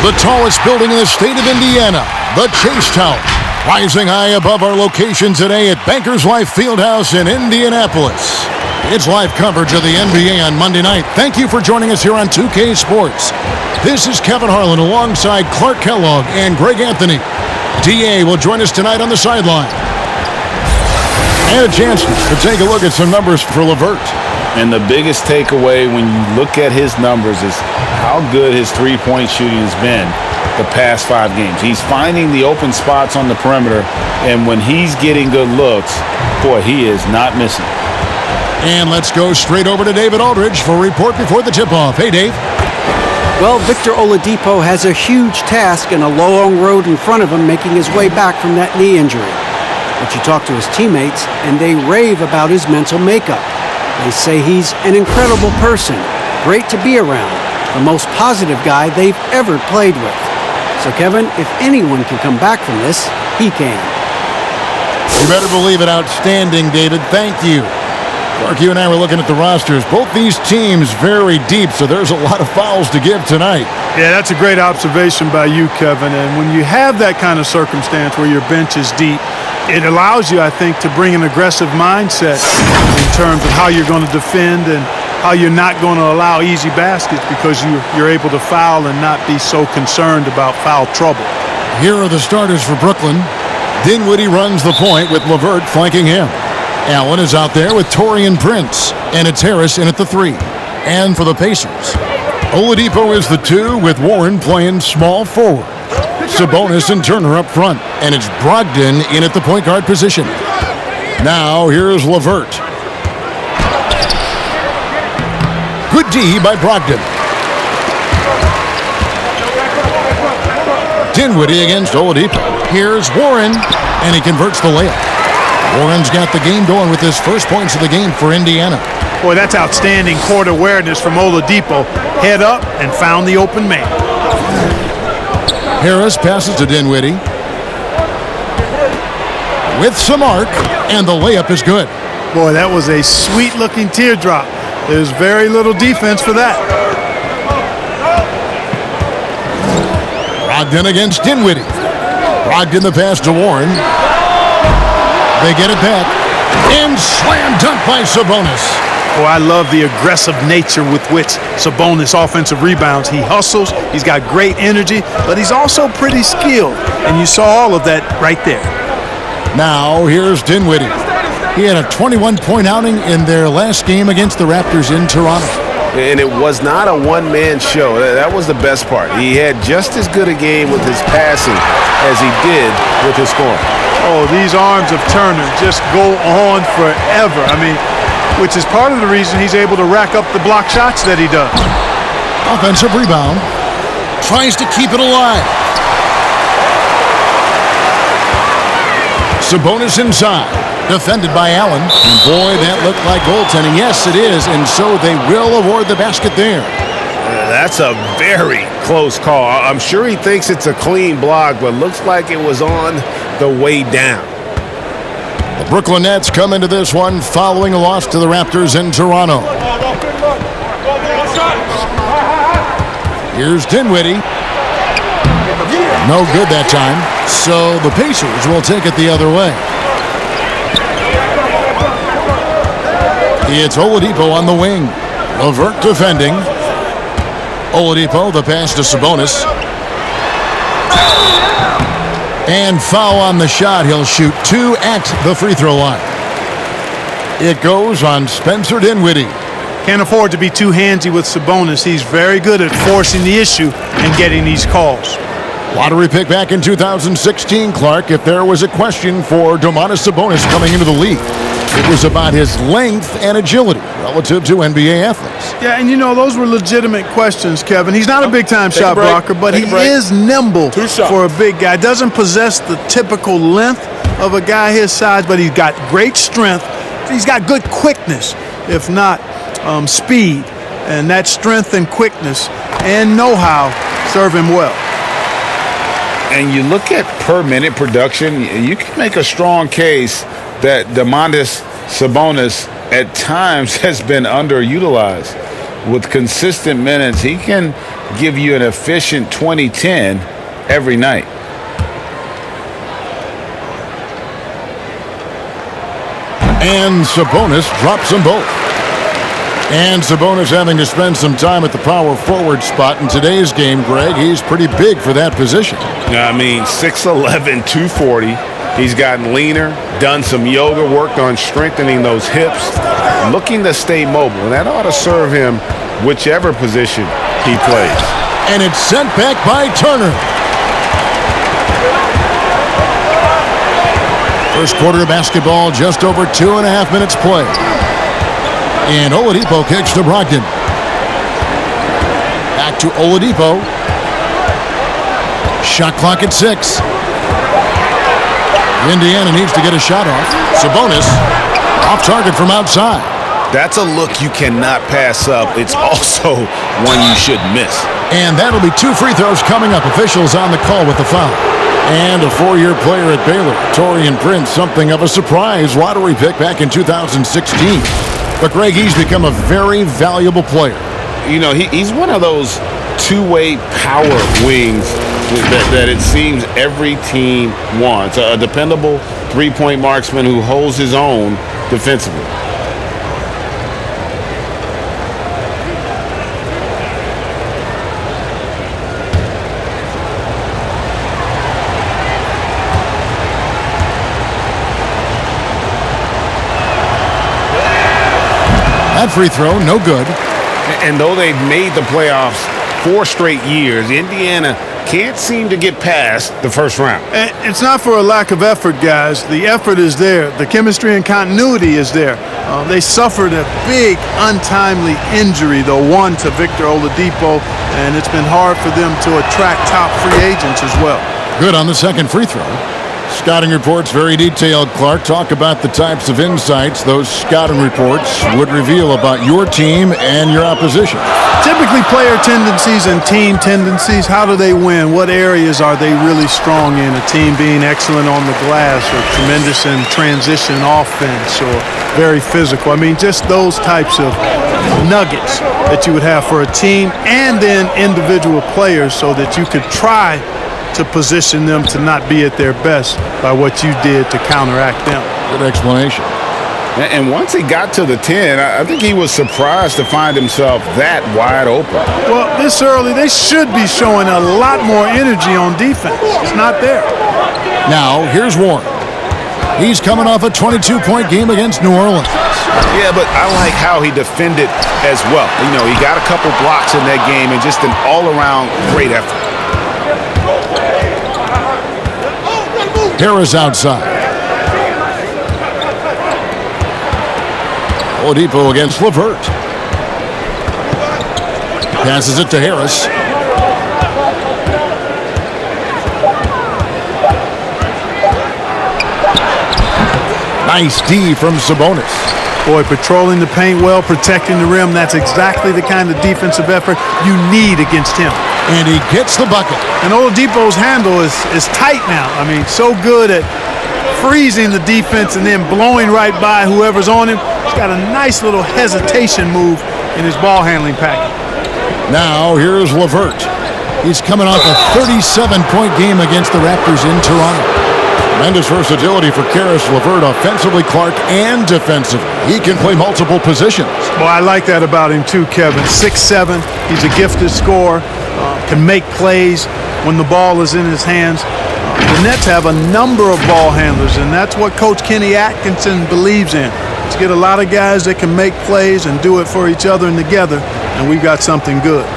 The tallest building in the state of Indiana, the Chase Tower, rising high above our location today at Bankers Life Fieldhouse in Indianapolis. It's live coverage of the NBA on Monday night. Thank you for joining us here on 2K Sports. This is Kevin Harlan alongside Clark Kellogg and Greg Anthony. DA will join us tonight on the sideline. And a chance to take a look at some numbers for LeVert. And the biggest takeaway when you look at his numbers is how good his three-point shooting has been the past 5 games. He's finding the open spots on the perimeter, and when he's getting good looks, boy, he is not missing. And let's go straight over to David Aldridge for a report before the tip-off. Hey, Dave. Well, Victor Oladipo has a huge task and a long road in front of him making his way back from that knee injury. But you talk to his teammates, and they rave about his mental makeup. They say he's an incredible person, great to be around, the most positive guy they've ever played with. So, Kevin, if anyone can come back from this, he can. You better believe it. Outstanding, David. Thank you. Clark, you and I were looking at the rosters. Both these teams very deep, so there's a lot of fouls to give tonight. Yeah, that's a great observation by you, Kevin. And when you have that kind of circumstance where your bench is deep, it allows you, I think, to bring an aggressive mindset in terms of how you're going to defend and how you're not going to allow easy baskets because you're able to foul and not be so concerned about foul trouble. Here are the starters for Brooklyn. Dinwiddie runs the point with LeVert flanking him. Allen is out there with Taurean Prince, and it's Harris in at the 3. And for the Pacers, Oladipo is the 2 with Warren playing small forward. Sabonis and Turner up front, and it's Brogdon in at the point guard position. Now here's LeVert. Good D by Brogdon. Dinwiddie against Oladipo. Here's Warren, and he converts the layup. Warren's got the game going with his first points of the game for Indiana. Boy, that's outstanding court awareness from Oladipo. Head up and found the open man. Harris passes to Dinwiddie. With some arc, and the layup is good. Boy, that was a sweet-looking teardrop. There's very little defense for that. Brogdon against Dinwiddie. Brogdon the pass to Warren. They get it back. And slam dunk by Sabonis. Boy, I love the aggressive nature with which Sabonis offensive rebounds. He hustles, he's got great energy, but he's also pretty skilled. And you saw all of that right there. Now here's Dinwiddie. He had a 21-point outing in their last game against the Raptors in Toronto. And it was not a one-man show. That was the best part. He had just as good a game with his passing as he did with his scoring. Oh, these arms of Turner just go on forever. I mean, which is part of the reason he's able to rack up the block shots that he does. Offensive rebound. Tries to keep it alive. Sabonis inside. Defended by Allen. And boy, that looked like goaltending. Yes, it is. And so they will award the basket there. That's a very close call. I'm sure he thinks it's a clean block, but looks like it was on the way down. The Brooklyn Nets come into this one following a loss to the Raptors in Toronto. Here's Dinwiddie. No good that time. So the Pacers will take it the other way. It's Oladipo on the wing. LeVert defending. Oladipo, the pass to Sabonis. And foul on the shot. He'll shoot 2 at the free throw line. It goes on Spencer Dinwiddie. Can't afford to be too handsy with Sabonis. He's very good at forcing the issue and getting these calls. Lottery pick back in 2016, Clark. If there was a question for Domantas Sabonis coming into the league, it was about his length and agility relative to NBA athletes. Yeah, and you know, those were legitimate questions, Kevin. He's not a big-time shot blocker, but he is nimble for a big guy. Doesn't possess the typical length of a guy his size, but he's got great strength. He's got good quickness, if not speed. And that strength and quickness and know-how serve him well. And you look at per-minute production, you can make a strong case that Domantas Sabonis at times has been underutilized. With consistent minutes, he can give you an efficient 20-10 every night. And Sabonis drops them both. And Sabonis having to spend some time at the power forward spot in today's game, Greg. He's pretty big for that position. I mean, 6'11", 240. He's gotten leaner, done some yoga, worked on strengthening those hips, looking to stay mobile. And that ought to serve him whichever position he plays. And it's sent back by Turner. First quarter of basketball, just over 2.5 minutes play. And Oladipo kicks to Brogdon. Back to Oladipo. Shot clock at 6. Indiana needs to get a shot off. Sabonis off target from outside. That's a look you cannot pass up. It's also one you should miss. And that'll be 2 free throws coming up. Officials on the call with the foul. And a 4-year player at Baylor, Taurean Prince, something of a surprise lottery pick back in 2016. But Greg, he's become a very valuable player. You know, he's one of those two-way power wings that it seems every team wants. A dependable three-point marksman who holds his own defensively. That free throw, no good. And though they've made the playoffs 4 straight years, Indiana can't seem to get past the first round. And it's not for a lack of effort, guys. The effort is there. The chemistry and continuity is there. They suffered a big, untimely injury, the one to Victor Oladipo, and it's been hard for them to attract top free agents as well. Good on the second free throw. Scouting reports very detailed, Clark. Talk about the types of insights those scouting reports would reveal about your team and your opposition. Typically player tendencies and team tendencies. How do they win? What areas are they really strong in? A team being excellent on the glass or tremendous in transition offense or very physical. I mean, just those types of nuggets that you would have for a team and then individual players so that you could try to position them to not be at their best by what you did to counteract them. Good explanation. And once he got to the 10, I think he was surprised to find himself that wide open. Well, this early, they should be showing a lot more energy on defense. It's not there. Now, here's Warren. He's coming off a 22-point game against New Orleans. Yeah, but I like how he defended as well. You know, he got a couple blocks in that game and just an all-around great effort. Harris outside. Oladipo against LeVert. Passes it to Harris. Nice D from Sabonis. Boy, patrolling the paint well, protecting the rim. That's exactly the kind of defensive effort you need against him. And he gets the bucket. And Oladipo's handle is tight now. I mean, so good at freezing the defense and then blowing right by whoever's on him. He's got a nice little hesitation move in his ball handling package. Now here's LeVert. He's coming off a 37-point game against the Raptors in Toronto. Tremendous versatility for Caris LeVert, offensively, Clark, and defensively. He can play multiple positions. Well, I like that about him too, Kevin. 6'7", he's a gifted scorer, can make plays when the ball is in his hands. The Nets have a number of ball handlers, and that's what Coach Kenny Atkinson believes in. Let's get a lot of guys that can make plays and do it for each other and together, and we've got something good.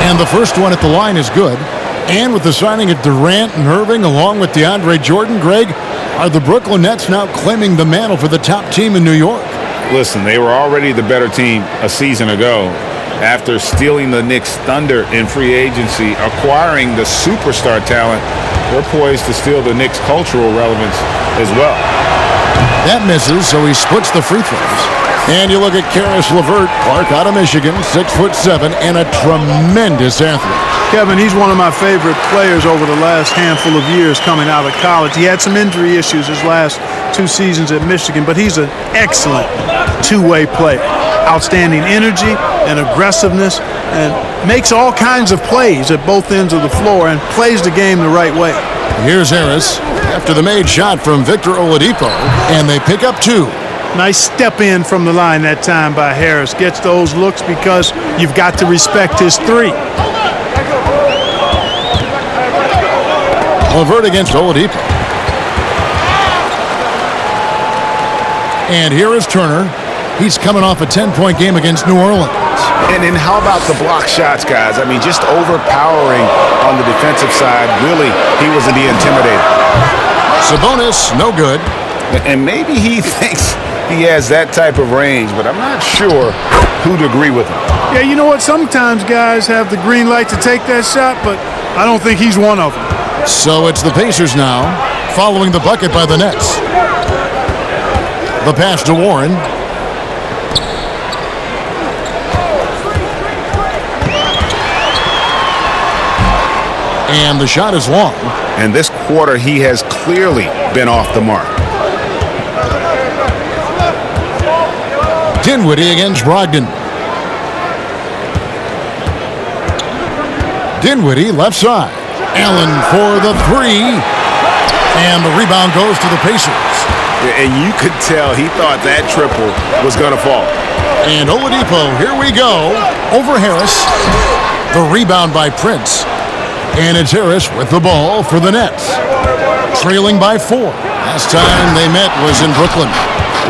And the first one at the line is good. And with the signing of Durant and Irving along with DeAndre Jordan, Greg, are the Brooklyn Nets now claiming the mantle for the top team in New York? Listen, they were already the better team a season ago. After stealing the Knicks' thunder in free agency, acquiring the superstar talent, they're poised to steal the Knicks' cultural relevance as well. That misses, so he splits the free throws. And you look at Karis LeVert, Clark out of Michigan, 6'7", and a tremendous athlete. Kevin, he's one of my favorite players over the last handful of years coming out of college. He had some injury issues his last 2 seasons at Michigan, but he's an excellent two-way player. Outstanding energy and aggressiveness, and makes all kinds of plays at both ends of the floor and plays the game the right way. Here's Harris after the made shot from Victor Oladipo, and they pick up 2. Nice step in from the line that time by Harris. Gets those looks because you've got to respect his 3. LeVert against Oladipo. And here is Turner. He's coming off a 10-point game against New Orleans. And then how about the block shots, guys? I mean, just overpowering on the defensive side. Really, he was the intimidator. Sabonis, no good. And maybe he thinks he has that type of range, but I'm not sure who'd agree with him. Yeah, you know what? Sometimes guys have the green light to take that shot, but I don't think he's one of them. So it's the Pacers now, following the bucket by the Nets. The pass to Warren. And the shot is long. And this quarter, he has clearly been off the mark. Dinwiddie against Brogdon. Dinwiddie left side. Allen for the 3. And the rebound goes to the Pacers. And you could tell he thought that triple was going to fall. And Oladipo, here we go, over Harris. The rebound by Prince. And it's Harris with the ball for the Nets. Trailing by 4. Last time they met was in Brooklyn.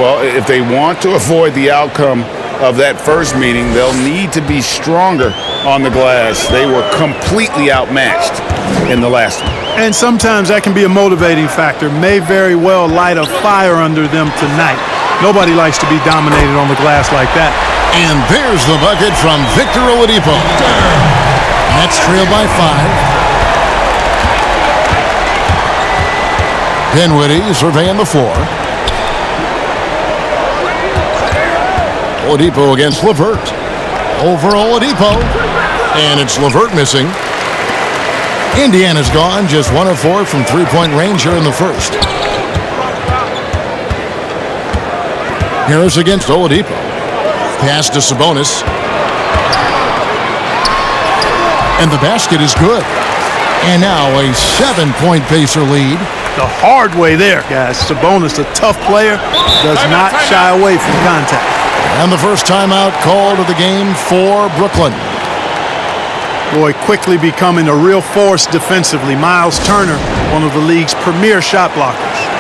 Well, if they want to avoid the outcome of that first meeting, they'll need to be stronger on the glass. They were completely outmatched in the last one. And sometimes that can be a motivating factor. May very well light a fire under them tonight. Nobody likes to be dominated on the glass like that. And there's the bucket from Victor Oladipo. Nets trail by 5. Dinwiddie surveying the floor. Oladipo against LeVert. Over Oladipo. And it's LeVert missing. Indiana's gone, just 1 of 4 from three-point range here in the first. Harris against Oladipo. Pass to Sabonis. And the basket is good. And now a 7-point Pacer lead. The hard way there, guys. Sabonis, a tough player, does not shy away from contact. And the first timeout called of the game for Brooklyn. Boy, quickly becoming a real force defensively. Miles Turner, one of the league's premier shot blockers.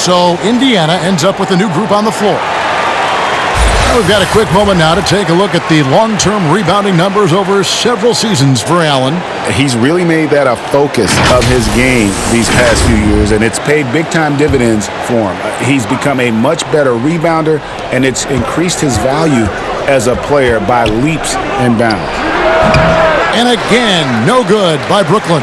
So Indiana ends up with a new group on the floor. We've got a quick moment now to take a look at the long-term rebounding numbers over several seasons for Allen. He's really made that a focus of his game these past few years, and it's paid big-time dividends for him. He's become a much better rebounder, and it's increased his value as a player by leaps and bounds. And again, no good by Brooklyn.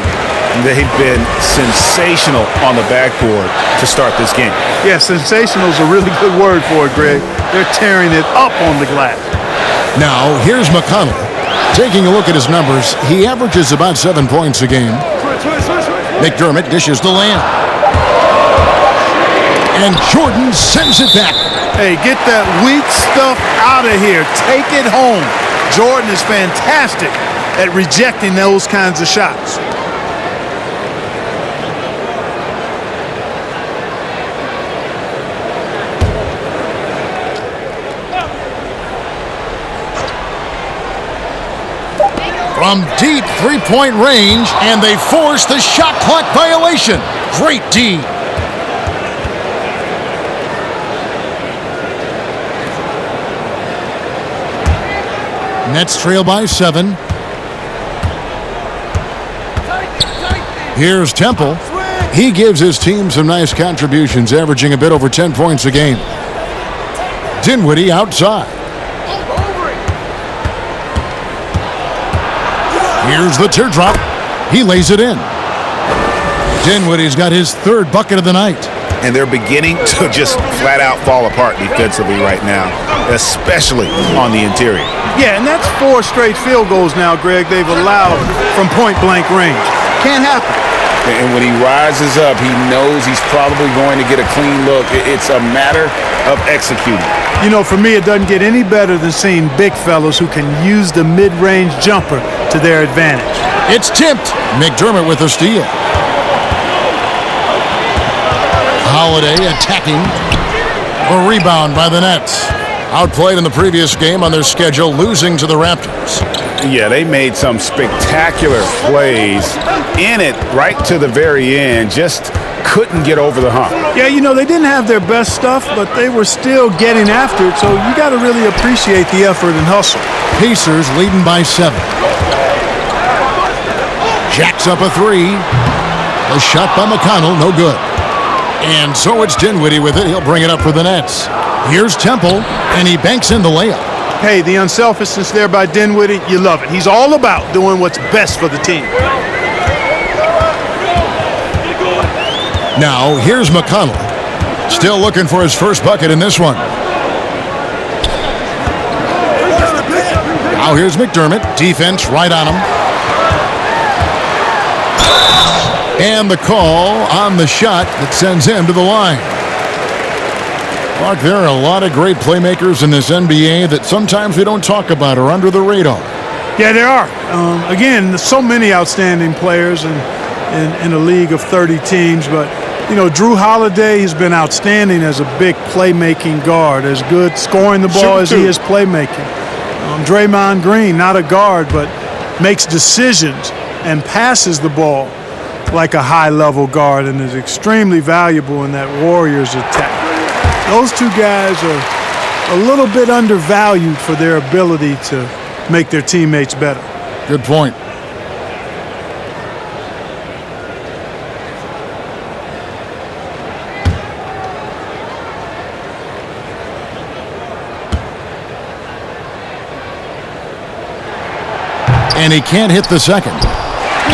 They've been sensational on the backboard to start this game. Yeah, sensational is a really good word for it, Greg. They're tearing it up on the glass. Now, here's McConnell. Taking a look at his numbers, he averages about 7 points a game. McDermott dishes the Lamb. And Jordan sends it back. Hey, get that weak stuff out of here. Take it home. Jordan is fantastic at rejecting those kinds of shots. From deep three-point range, and they force the shot clock violation. Great D. Nets trail by 7. Here's Temple. He gives his team some nice contributions, averaging a bit over 10 points a game. Dinwiddie outside. Here's the teardrop. He lays it in. Dinwiddie's got his 3rd bucket of the night. And they're beginning to just flat out fall apart defensively right now, especially on the interior. Yeah, and that's 4 straight field goals now, Greg, they've allowed from point-blank range. Can't happen. And when he rises up, he knows he's probably going to get a clean look. It's a matter of executing. You know, for me, it doesn't get any better than seeing big fellas who can use the mid-range jumper to their advantage. It's tipped. McDermott with a steal. Holiday attacking. A rebound by the Nets. Outplayed in the previous game on their schedule, losing to the Raptors. Yeah, they made some spectacular plays in it right to the very end. Just couldn't get over the hump. Yeah, you know, they didn't have their best stuff, but they were still getting after it, so you got to really appreciate the effort and hustle. Pacers leading by 7. Jacks up a 3. A shot by McConnell, no good. And so it's Dinwiddie with it. He'll bring it up for the Nets. Here's Temple, and he banks in the layup. Hey, the unselfishness there by Dinwiddie, you love it. He's all about doing what's best for the team. Now, here's McConnell. Still looking for his first bucket in this one. Now here's McDermott. Defense right on him. And the call on the shot that sends him to the line. Mark, there are a lot of great playmakers in this NBA that sometimes we don't talk about or under the radar. Yeah, there are. Again, there's so many outstanding players in a league of 30 teams, but you know, Drew Holiday has been outstanding as a big playmaking guard, as good scoring the ball as he is playmaking. Draymond Green, not a guard, but makes decisions and passes the ball like a high-level guard and is extremely valuable in that Warriors attack. Those two guys are a little bit undervalued for their ability to make their teammates better. Good point. And he can't hit the second.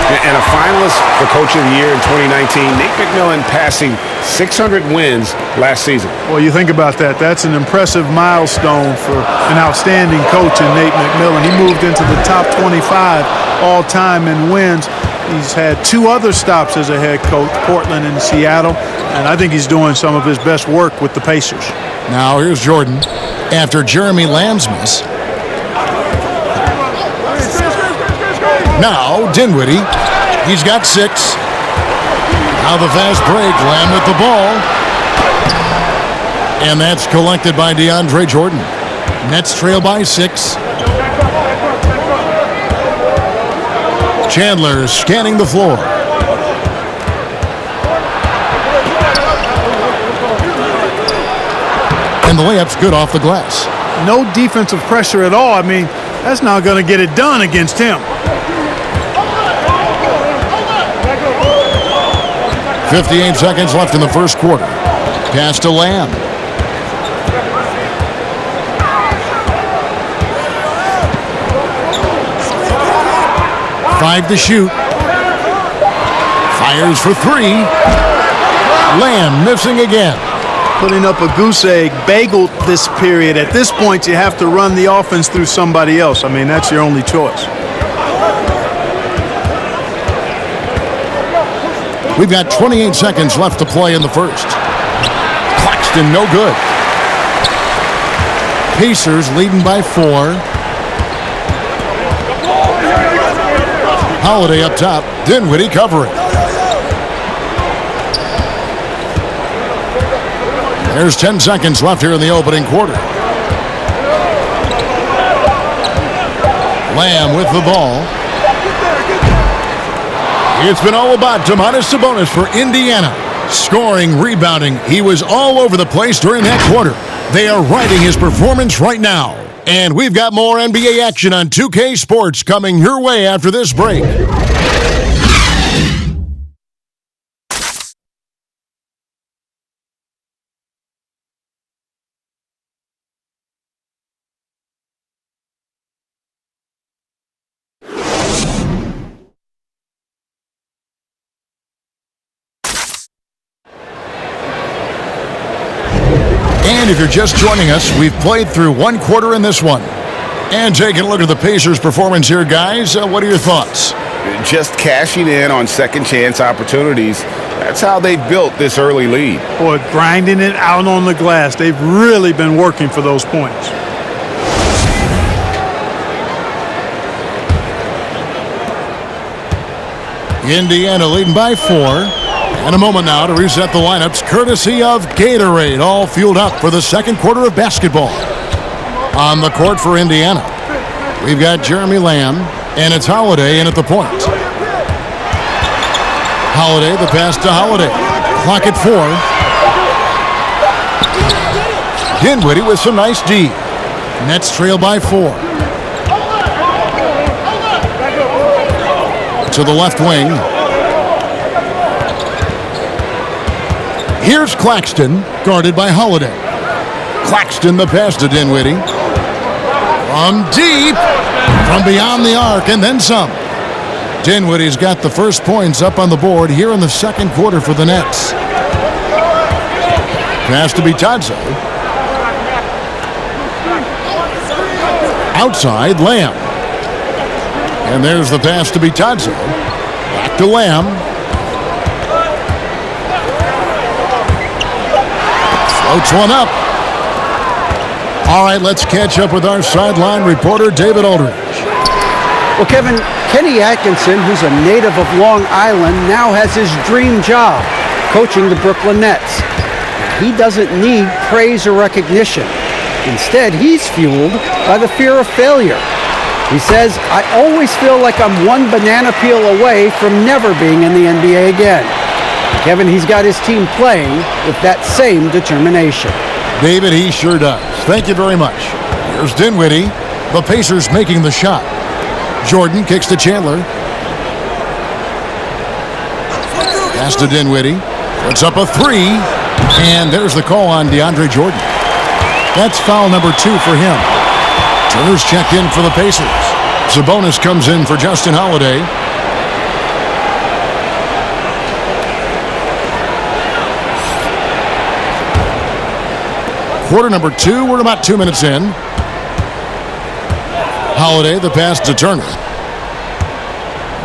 And a finalist for Coach of the Year in 2019, Nate McMillan passing 600 wins last season. Well, you think about that. That's an impressive milestone for an outstanding coach in Nate McMillan. He moved into the top 25 all-time in wins. He's had 2 other stops as a head coach, Portland and Seattle, and I think he's doing some of his best work with the Pacers. Now here's Jordan after Jeremy Lamb's miss. Now Dinwiddie, he's got 6. Now the fast break, Lamb with the ball. And that's collected by DeAndre Jordan. Nets trail by 6. Chandler scanning the floor. And the layup's good off the glass. No defensive pressure at all. I mean, that's not going to get it done against him. 58 seconds left in the first quarter. Pass to Lamb. Five to shoot. Fires for 3. Lamb missing again. Putting up a goose egg, bageled this period. At this point, you have to run the offense through somebody else. I mean, that's your only choice. We've got 28 seconds left to play in the first. Claxton, no good. Pacers leading by 4. Holiday up top. Dinwiddie covering. There's 10 seconds left here in the opening quarter. Lamb with the ball. It's been all about Domantas Sabonis for Indiana. Scoring, rebounding. He was all over the place during that quarter. They are riding his performance right now. And we've got more NBA action on 2K Sports coming your way after this break. And if you're just joining us, we've played through one quarter in this one. And taking a look at the Pacers' performance here, guys, what are your thoughts? Just cashing in on second chance opportunities. That's how they built this early lead. Boy, grinding it out on the glass. They've really been working for those points. Indiana leading by 4. And a moment now to reset the lineups, courtesy of Gatorade, all fueled up for the second quarter of basketball. On the court for Indiana, we've got Jeremy Lamb, and it's Holiday in at the point. Holiday, the pass to Holiday. Clock at 4. Dinwiddie with some nice D. Nets trail by 4. To the left wing. Here's Claxton, guarded by Holiday. Claxton the pass to Dinwiddie. From deep, from beyond the arc, and then some. Dinwiddie's got the first points up on the board here in the second quarter for the Nets. Pass to Bitadze. Outside, Lamb. And there's the pass to Bitadze. Back to Lamb. Floats one up. All right, let's catch up with our sideline reporter, David Aldridge. Well, Kevin, Kenny Atkinson, who's a native of Long Island, now has his dream job, coaching the Brooklyn Nets. He doesn't need praise or recognition. Instead, he's fueled by the fear of failure. He says, I always feel like I'm one banana peel away from never being in the NBA again. Kevin, he's got his team playing with that same determination. David, he sure does. Thank you very much. Here's Dinwiddie. The Pacers making the shot. Jordan kicks to Chandler. Pass to Dinwiddie. Puts up a 3. And there's the call on DeAndre Jordan. That's foul number 2 for him. Turner's checked in for the Pacers. Sabonis comes in for Justin Holiday. Quarter number 2, we're about 2 minutes in. Holiday, the pass to Turner.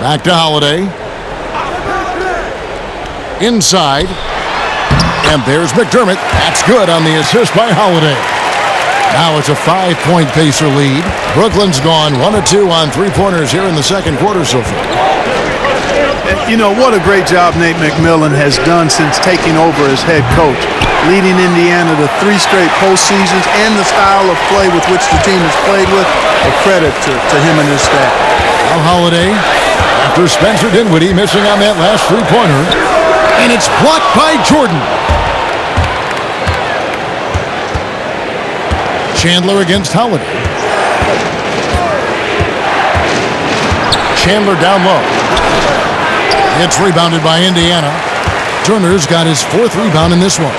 Back to Holiday. Inside. And there's McDermott. That's good on the assist by Holiday. Now it's a 5-point Pacer lead. Brooklyn's gone 1 of 2 on three-pointers here in the second quarter so far. You know, what a great job Nate McMillan has done since taking over as head coach, leading Indiana to 3 straight postseasons, and the style of play with which the team has played with, a credit to him and his staff. Now Holiday, after Spencer Dinwiddie missing on that last three-pointer, and it's blocked by Jordan. Chandler against Holiday. Chandler down low. It's rebounded by Indiana. Turner's got his 4th rebound in this one.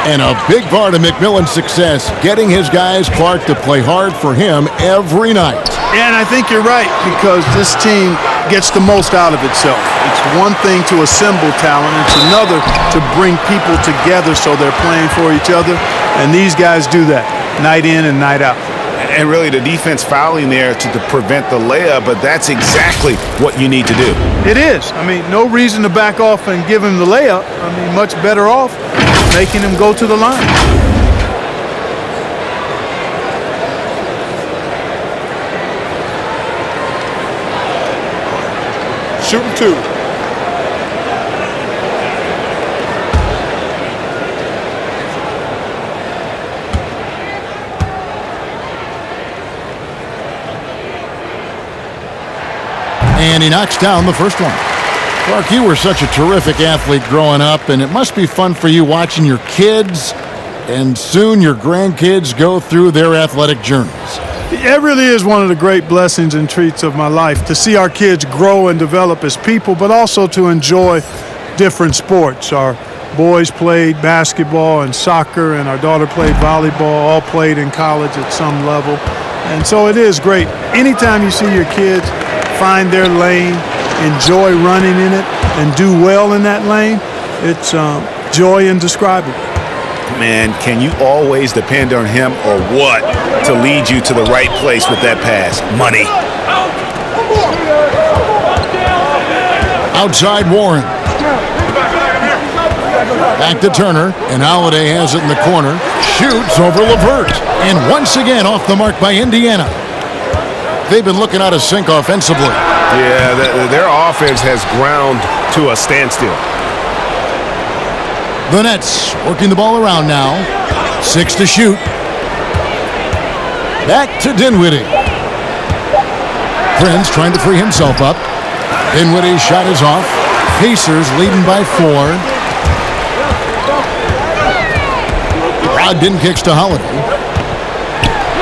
And a big part of McMillan's success, getting his guys, Clark, to play hard for him every night. And I think you're right, because this team gets the most out of itself. It's one thing to assemble talent. It's another to bring people together so they're playing for each other. And these guys do that night in and night out. And really the defense fouling there to prevent the layup, but that's exactly what you need to do. It is. I mean, no reason to back off and give him the layup. I mean, much better off making him go to the line. Shooting 2. And he knocks down the first one. Clark, you were such a terrific athlete growing up, and it must be fun for you watching your kids and soon your grandkids go through their athletic journeys. It really is one of the great blessings and treats of my life to see our kids grow and develop as people, but also to enjoy different sports. Our boys played basketball and soccer, and our daughter played volleyball, all played in college at some level. And so it is great. Anytime you see your kids find their lane, enjoy running in it, and do well in that lane, it's joy indescribable. Man, can you always depend on him or what to lead you to the right place with that pass? Money. Outside Warren. Back to Turner, and Holiday has it in the corner. Shoots over LeVert, and once again off the mark by Indiana. They've been looking out of sync offensively. Yeah, their offense has ground to a standstill. The Nets working the ball around now. 6 to shoot. Back to Dinwiddie. Prince trying to free himself up. Dinwiddie's shot is off. Pacers leading by 4. Brogdon kicks to Holiday.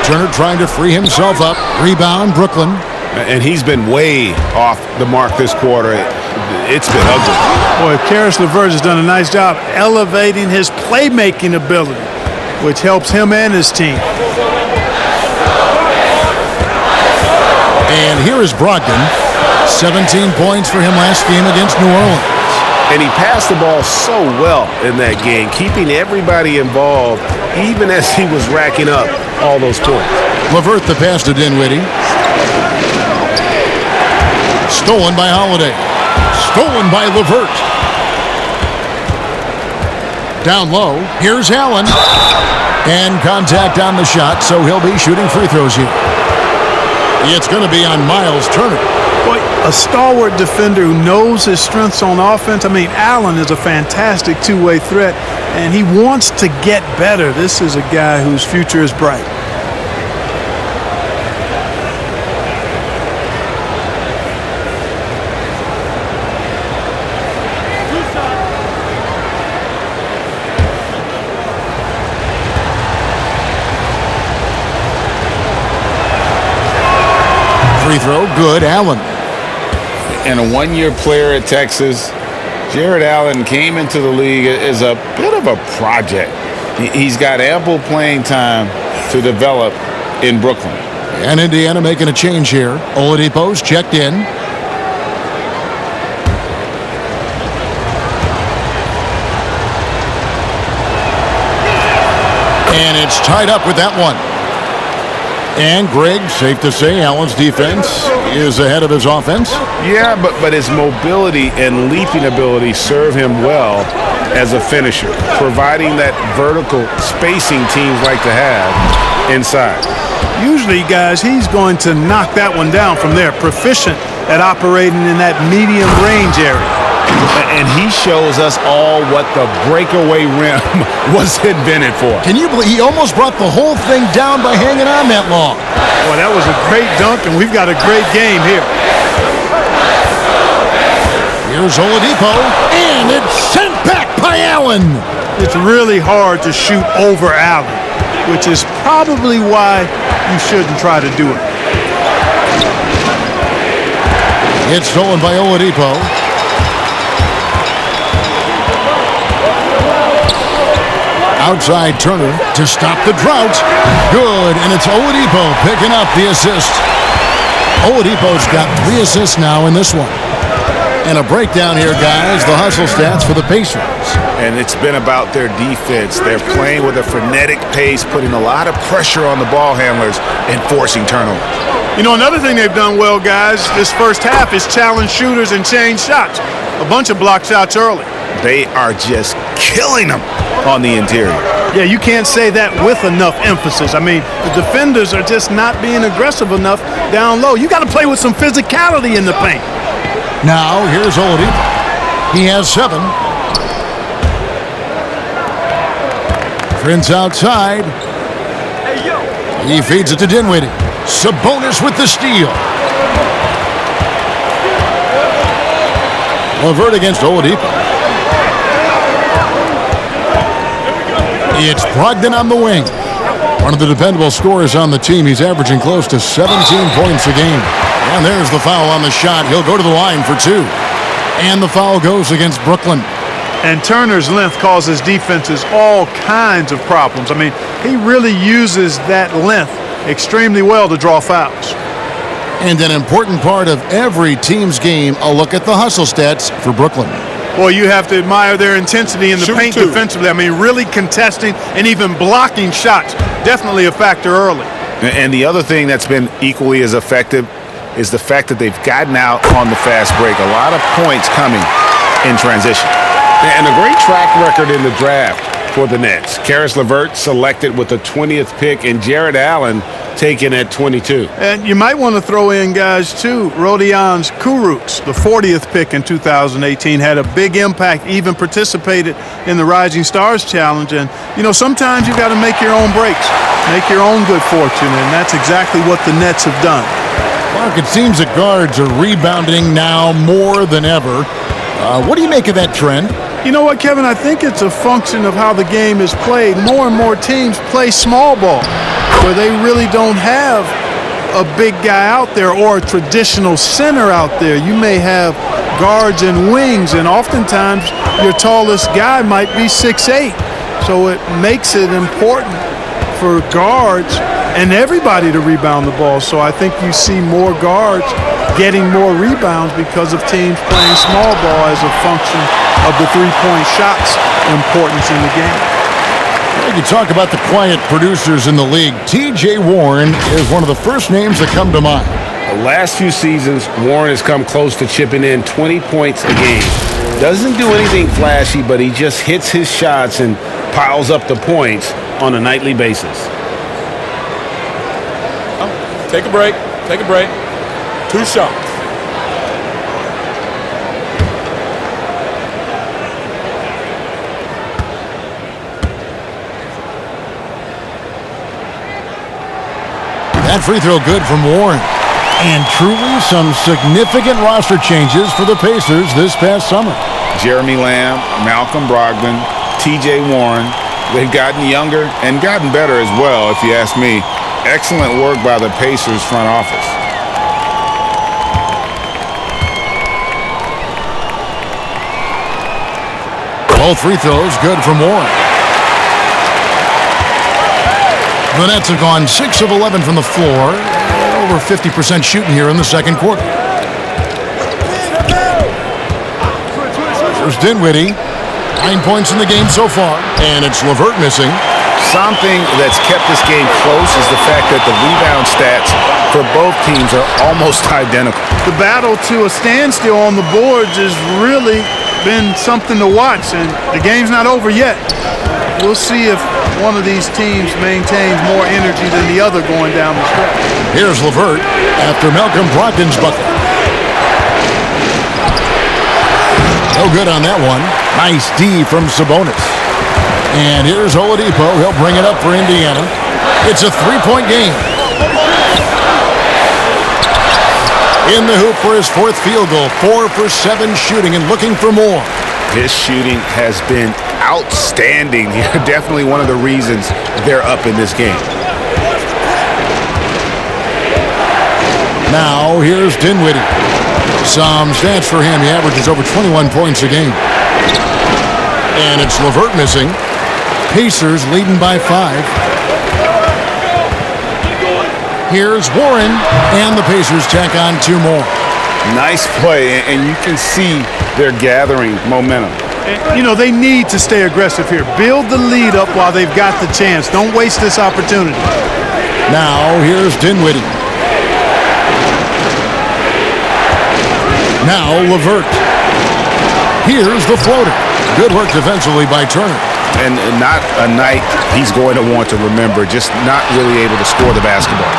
Turner trying to free himself up. Rebound, Brooklyn. And he's been way off the mark this quarter. It's been ugly. Boy, Karis LeVert has done a nice job elevating his playmaking ability, which helps him and his team. And here is Brogdon. 17 points for him last game against New Orleans. And he passed the ball so well in that game, keeping everybody involved, even as he was racking up all those points. LeVert the pass to Dinwiddie. Stolen by Holiday. Stolen by LeVert. Down low. Here's Allen. And contact on the shot, so he'll be shooting free throws here. It's going to be on Miles Turner. Boy, a stalwart defender who knows his strengths on offense. I mean, Allen is a fantastic two-way threat, and he wants to get better. This is a guy whose future is bright. Free throw, good. Allen. And a one-year player at Texas, Jared Allen came into the league as a bit of a project. He's got ample playing time to develop in Brooklyn. And Indiana making a change here. Oladipo's checked in. And it's tied up with that one. And Greg, safe to say, Allen's defense is ahead of his offense. Yeah, but his mobility and leaping ability serve him well as a finisher, providing that vertical spacing teams like to have inside. Usually, guys, he's going to knock that one down from there. Proficient at operating in that medium range area. And he shows us all what the breakaway rim was invented for. Can you believe he almost brought the whole thing down by hanging on that long? Well, that was a great dunk, and we've got a great game here. Here's Oladipo, and it's sent back by Allen. It's really hard to shoot over Allen, which is probably why you shouldn't try to do it. It's stolen by Oladipo. Outside Turner to stop the drought. Good, and it's Oladipo picking up the assist. Oladipo's got 3 assists now in this one. And a breakdown here, guys, the hustle stats for the Pacers. And it's been about their defense. They're playing with a frenetic pace, putting a lot of pressure on the ball handlers and forcing turnovers. You know, another thing they've done well, guys, this first half is challenge shooters and change shots. A bunch of block shots early. They are just killing them on the interior. Yeah, you can't say that with enough emphasis. I mean, the defenders are just not being aggressive enough down low. You got to play with some physicality in the paint. Now, here's Oladipo. He has 7. Prince outside. He feeds it to Dinwiddie. Sabonis with the steal. LeVert against Oladipo. It's Brogdon on the wing. One of the dependable scorers on the team. He's averaging close to 17 points a game. And there's the foul on the shot. He'll go to the line for 2. And the foul goes against Brooklyn. And Turner's length causes defenses all kinds of problems. I mean, he really uses that length extremely well to draw fouls. And an important part of every team's game, a look at the hustle stats for Brooklyn. Well, you have to admire their intensity in the paint defensively. I mean, really contesting and even blocking shots. Definitely a factor early. And the other thing that's been equally as effective is the fact that they've gotten out on the fast break. A lot of points coming in transition. And a great track record in the draft for the Nets. Karis LeVert selected with the 20th pick and Jared Allen taken at 22. And you might want to throw in guys too. Rodion Kurucs, the 40th pick in 2018, had a big impact, even participated in the Rising Stars Challenge. And, you know, sometimes you got to make your own breaks, make your own good fortune, and that's exactly what the Nets have done. Mark, it seems that guards are rebounding now more than ever. What do you make of that trend? You know what, Kevin? I think it's a function of how the game is played. More and more teams play small ball, where they really don't have a big guy out there or a traditional center out there. You may have guards and wings, and oftentimes your tallest guy might be 6'8". So it makes it important for guards and everybody to rebound the ball. So I think you see more guards getting more rebounds because of teams playing small ball as a function of the three-point shot's importance in the game. You talk about the quiet producers in the league. T.J. Warren is one of the first names that come to mind. The last few seasons, Warren has come close to chipping in 20 points a game. Doesn't do anything flashy, but he just hits his shots and piles up the points on a nightly basis. Take a break. Take a break. 2 shots. That free throw good from Warren. And truly some significant roster changes for the Pacers this past summer. Jeremy Lamb, Malcolm Brogdon, T.J. Warren. They've gotten younger and gotten better as well, if you ask me. Excellent work by the Pacers front office. Both free throws good from Warren. The Nets have gone 6 of 11 from the floor. Over 50% shooting here in the second quarter. There's Dinwiddie. 9 points in the game so far. And it's LeVert missing. Something that's kept this game close is the fact that the rebound stats for both teams are almost identical. The battle to a standstill on the boards has really been something to watch, and the game's not over yet. We'll see if one of these teams maintains more energy than the other going down the stretch. Here's LeVert after Malcolm Brogdon's bucket. No good on that one. Nice D from Sabonis. And here's Oladipo. He'll bring it up for Indiana. It's a 3-point game. In the hoop for his 4th field goal. 4 for 7 shooting and looking for more. His shooting has been outstanding. Definitely one of the reasons they're up in this game. Now here's Dinwiddie. Some stats for him. He averages over 21 points a game. And it's LeVert missing. Pacers leading by 5. Here's Warren, and the Pacers tack on 2 more. Nice play, and you can see they're gathering momentum. And, you know, they need to stay aggressive here. Build the lead up while they've got the chance. Don't waste this opportunity. Now here's Dinwiddie. Now LeVert. Here's the floater. Good work defensively by Turner. And not a night he's going to want to remember, just not really able to score the basketball.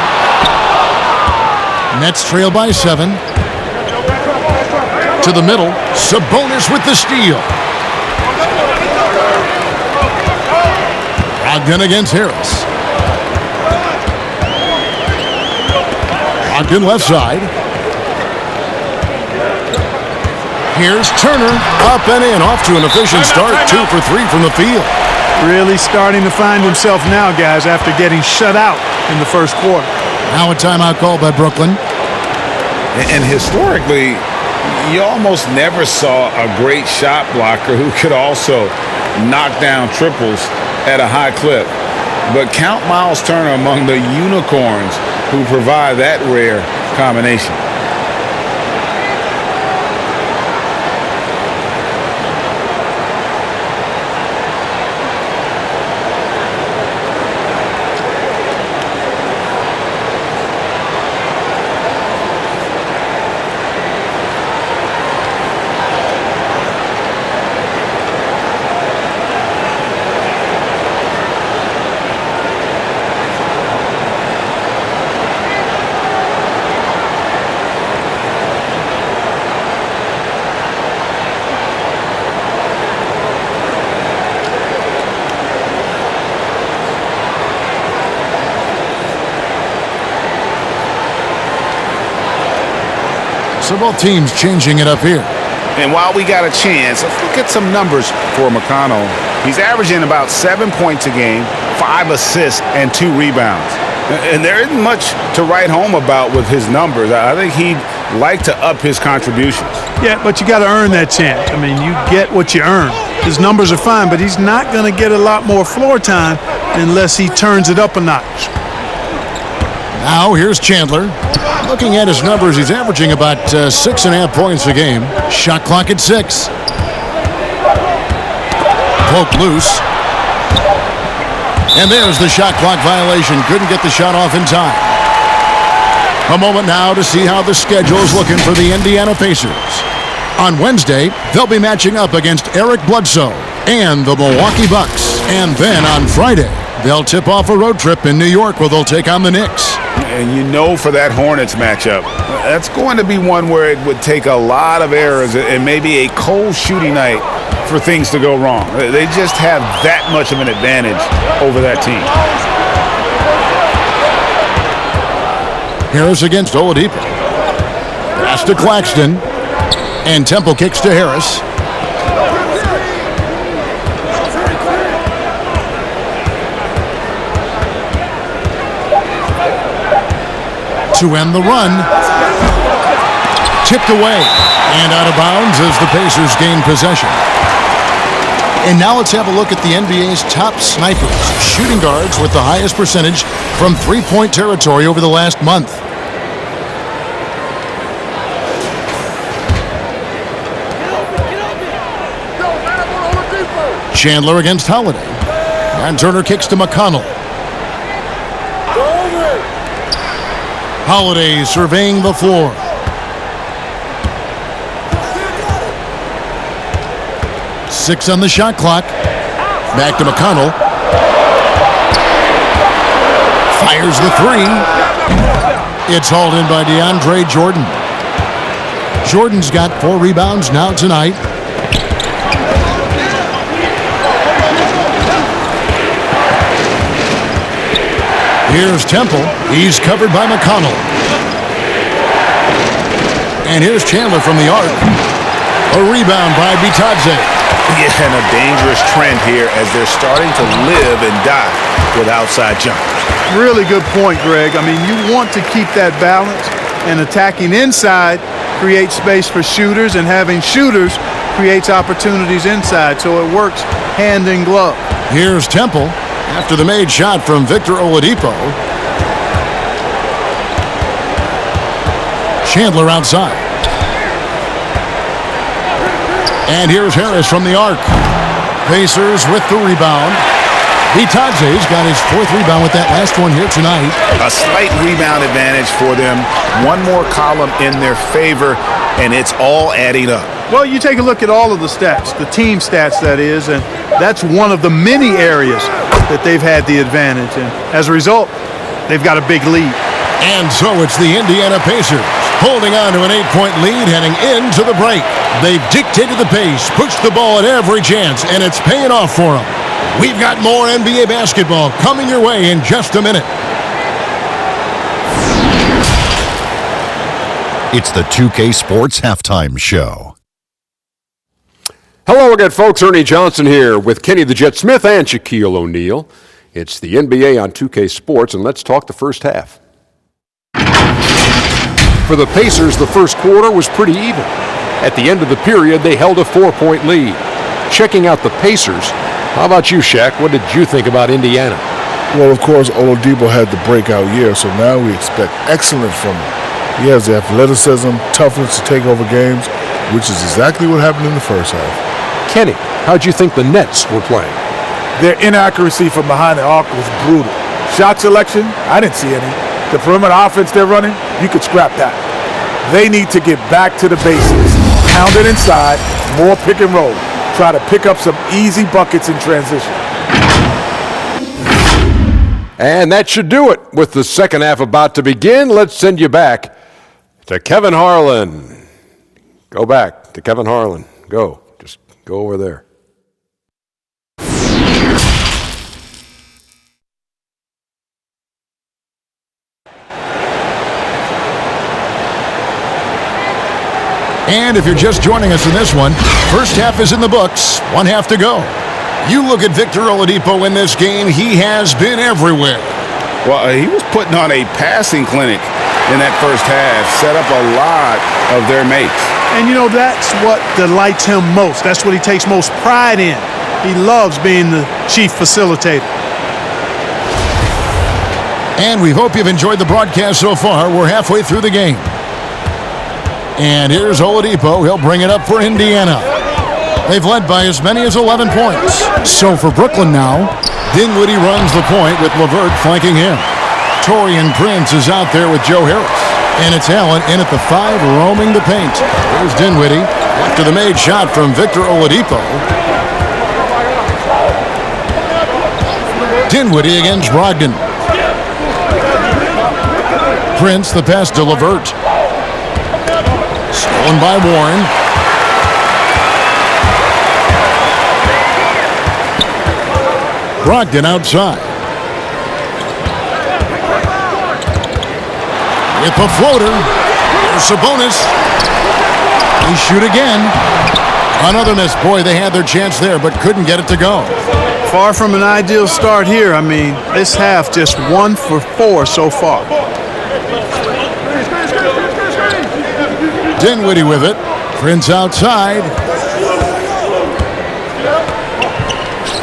Nets trail by 7. To the middle, Sabonis with the steal. Ogden against Harris. Ogden left side. Here's Turner, up and in, off to an efficient start, 2 for 3 from the field. Really starting to find himself now, guys, after getting shut out in the first quarter. Now a timeout called by Brooklyn. And historically, you almost never saw a great shot blocker who could also knock down triples at a high clip. But count Miles Turner among the unicorns who provide that rare combination. So both teams changing it up here. And while we got a chance, let's look at some numbers for McConnell. He's averaging about 7 points a game, 5 assists, and 2 rebounds. And there isn't much to write home about with his numbers. I think he'd like to up his contributions. Yeah, but you got to earn that chance. I mean, you get what you earn. His numbers are fine, but he's not going to get a lot more floor time unless he turns it up a notch. Now here's Chandler. Looking at his numbers, he's averaging about 6.5 points a game. Shot clock at 6. Poke loose. And there's the shot clock violation. Couldn't get the shot off in time. A moment now to see how the schedule is looking for the Indiana Pacers. On Wednesday, they'll be matching up against Eric Bledsoe and the Milwaukee Bucks. And then on Friday, they'll tip off a road trip in New York where they'll take on the Knicks. And you know, for that Hornets matchup, that's going to be one where it would take a lot of errors and maybe a cold shooting night for things to go wrong. They just have that much of an advantage over that team. Harris against Oladipo. Pass to Claxton. And Temple kicks to Harris. To end the run. Tipped away. And out of bounds as the Pacers gain possession. And now let's have a look at the NBA's top snipers, shooting guards with the highest percentage from three-point territory over the last month. Chandler against Holiday. And Turner kicks to McConnell. Holiday surveying the floor. Six on the shot clock. Back to McConnell. Fires the three. It's hauled in by DeAndre Jordan. Jordan's got 4 rebounds now tonight. Here's Temple. He's covered by McConnell. And here's Chandler from the arc. A rebound by Bitadze. Yeah, and a dangerous trend here as they're starting to live and die with outside jumpers. Really good point, Greg. I mean, you want to keep that balance, and attacking inside creates space for shooters, and having shooters creates opportunities inside, so it works hand in glove. Here's Temple after the made shot from Victor Oladipo. Chandler outside. And here's Harris from the arc. Pacers with the rebound. Bitadze's got his 4th rebound with that last one here tonight. A slight rebound advantage for them. One more column in their favor, and it's all adding up. Well, you take a look at all of the stats, the team stats that is, and that's one of the many areas that they've had the advantage. And as a result, they've got a big lead. And so it's the Indiana Pacers holding on to an 8-point lead heading into the break. They've dictated the pace, pushed the ball at every chance, and it's paying off for them. We've got more NBA basketball coming your way in just a minute. It's the 2K Sports Halftime Show. Hello again, folks. Ernie Johnson here with Kenny the Jet Smith and Shaquille O'Neal. It's the NBA on 2K Sports, and let's talk the first half. For the Pacers, the first quarter was pretty even. At the end of the period, they held a 4-point lead. Checking out the Pacers, how about you, Shaq? What did you think about Indiana? Well, of course, Oladipo had the breakout year, so now we expect excellence from him. He has the athleticism, toughness to take over games, which is exactly what happened in the first half. Kenny, how'd you think the Nets were playing? Their inaccuracy from behind the arc was brutal. Shot selection, I didn't see any. The perimeter offense they're running, you could scrap that. They need to get back to the basics. Pound it inside, more pick and roll. Try to pick up some easy buckets in transition. And that should do it. With the second half about to begin, let's send you back to Kevin Harlan. Go back to Kevin Harlan. Go. Just go over there. And if you're just joining us in this one, first half is in the books, one half to go. You look at Victor Oladipo in this game, he has been everywhere. Well, he was putting on a passing clinic in that first half, set up a lot of their mates. And, you know, that's what delights him most. That's what he takes most pride in. He loves being the chief facilitator. And we hope you've enjoyed the broadcast so far. We're halfway through the game. And here's Oladipo. He'll bring it up for Indiana. They've led by as many as 11 points. So for Brooklyn now, Dinwiddie runs the point with LeVert flanking him. Taurean Prince is out there with Joe Harris. And it's Allen in at the 5, roaming the paint. Here's Dinwiddie after the made shot from Victor Oladipo. Dinwiddie against Brogdon. Prince, the pass to LeVert. Stolen by Warren. Brogdon outside. With the floater. There's Sabonis. They shoot again. Another miss. Boy, they had their chance there, but couldn't get it to go. Far from an ideal start here. I mean, this half just 1 for 4 so far. Dinwiddie with it. Prince outside.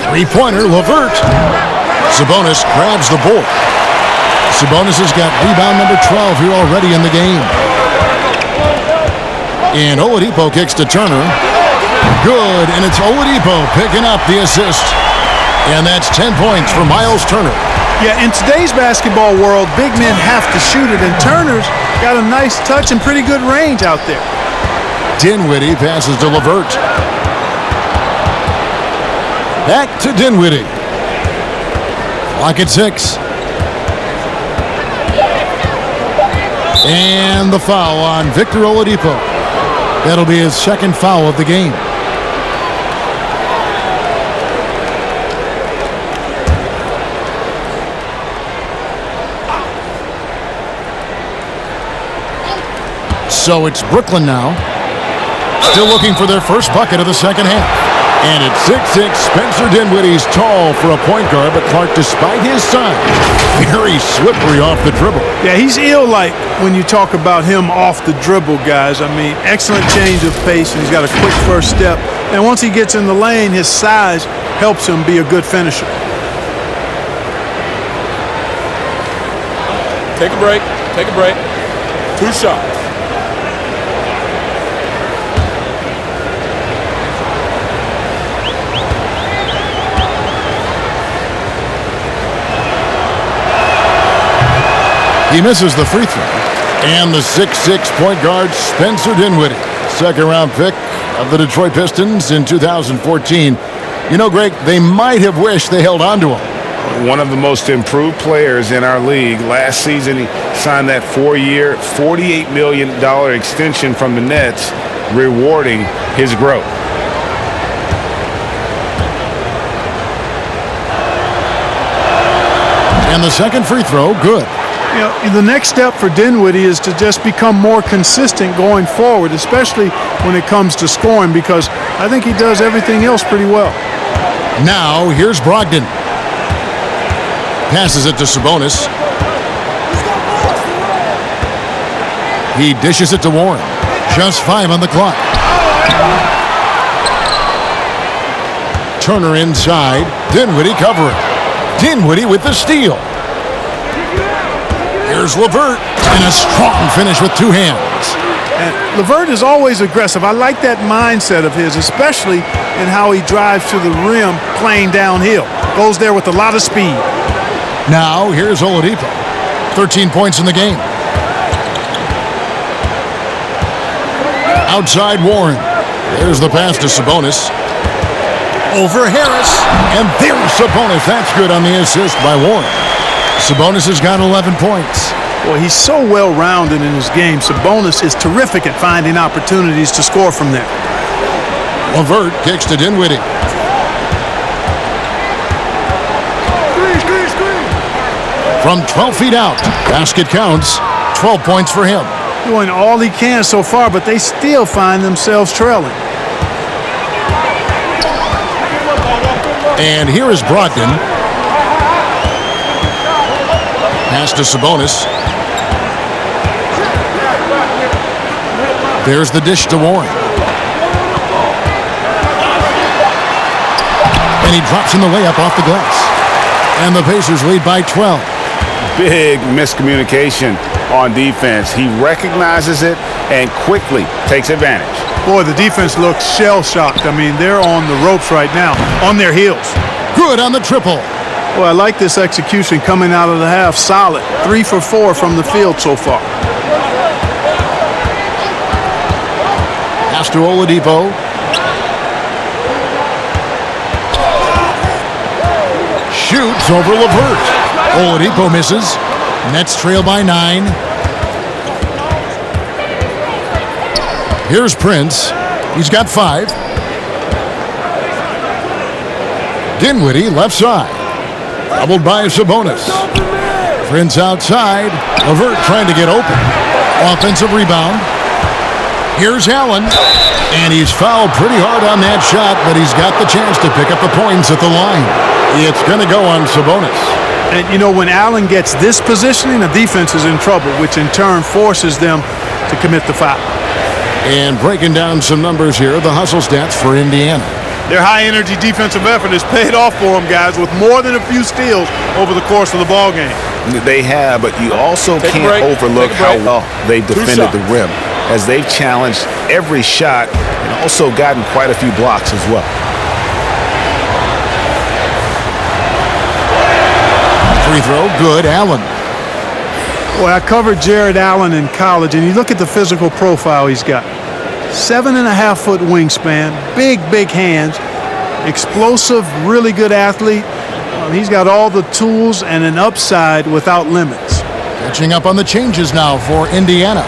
Three-pointer, LeVert. Sabonis grabs the board. Sabonis has got rebound number 12 here already in the game. And Oladipo kicks to Turner. Good, and it's Oladipo picking up the assist. And that's 10 points for Miles Turner. Yeah, in today's basketball world, big men have to shoot it, and Turner's got a nice touch and pretty good range out there. Dinwiddie passes to LeVert. Back to Dinwiddie. Clock at 6. And the foul on Victor Oladipo. That'll be his second foul of the game. So it's Brooklyn now. Still looking for their first bucket of the second half. And at 6'6", Spencer Dinwiddie's tall for a point guard, but Clark, despite his size, very slippery off the dribble. Yeah, he's ill-like when you talk about him off the dribble, guys. I mean, excellent change of pace, and he's got a quick first step. And once he gets in the lane, his size helps him be a good finisher. Take a break. Take a break. 2 shots. He misses the free throw. And the 6'6" point guard, Spencer Dinwiddie, second-round pick of the Detroit Pistons in 2014. You know, Greg, they might have wished they held on to him. one of the most improved players in our league. Last season, he signed that 4-year, $48 million extension from the Nets, rewarding his growth. And the second free throw, good. You know, the next step for Dinwiddie is to just become more consistent going forward, especially when it comes to scoring, because I think he does everything else pretty well. Now, here's Brogdon. Passes it to Sabonis. He dishes it to Warren. Just 5 on the clock. Turner inside. Dinwiddie covering. Dinwiddie with the steal. Here's LeVert, and a strong finish with 2 hands. And LeVert is always aggressive. I like that mindset of his, especially in how he drives to the rim playing downhill. Goes there with a lot of speed. Now, here's Oladipo. 13 points in the game. Outside Warren. There's the pass to Sabonis. Over Harris. And there's Sabonis. That's good on the assist by Warren. Sabonis has got 11 points. Boy, he's so well-rounded in his game. Sabonis is terrific at finding opportunities to score from there. LeVert kicks to Dinwiddie. From 12 feet out. Basket counts. 12 points for him. Doing all he can so far, but they still find themselves trailing. And here is Brogdon. Pass to Sabonis. There's the dish to Warren. And he drops in the layup off the glass. And the Pacers lead by 12. Big miscommunication on defense. He recognizes it and quickly takes advantage. Boy, the defense looks shell-shocked. I mean, they're on the ropes right now, on their heels. Good on the triple. Well, I like this execution coming out of the half. Solid. 3 for 4 from the field so far. Pass to Oladipo. Shoots over LeVert. Oladipo misses. Nets trail by 9. Here's Prince. He's got 5. Dinwiddie left side. Doubled by Sabonis. Prince outside. LeVert trying to get open. Offensive rebound. Here's Allen. And he's fouled pretty hard on that shot, but he's got the chance to pick up the points at the line. It's going to go on Sabonis. And, you know, when Allen gets this positioning, the defense is in trouble, which in turn forces them to commit the foul. And breaking down some numbers here, the hustle stats for Indiana. Their high-energy defensive effort has paid off for them, guys, with more than a few steals over the course of the ballgame. They have, but you also can't overlook how well they defended the rim, as they've challenged every shot and also gotten quite a few blocks as well. Free throw, good. Allen. Boy, I covered Jared Allen in college, and you look at the physical profile he's got. 7.5-foot wingspan, big hands, explosive, really good athlete. He's got all the tools and an upside without limits. Catching up on the changes now for Indiana.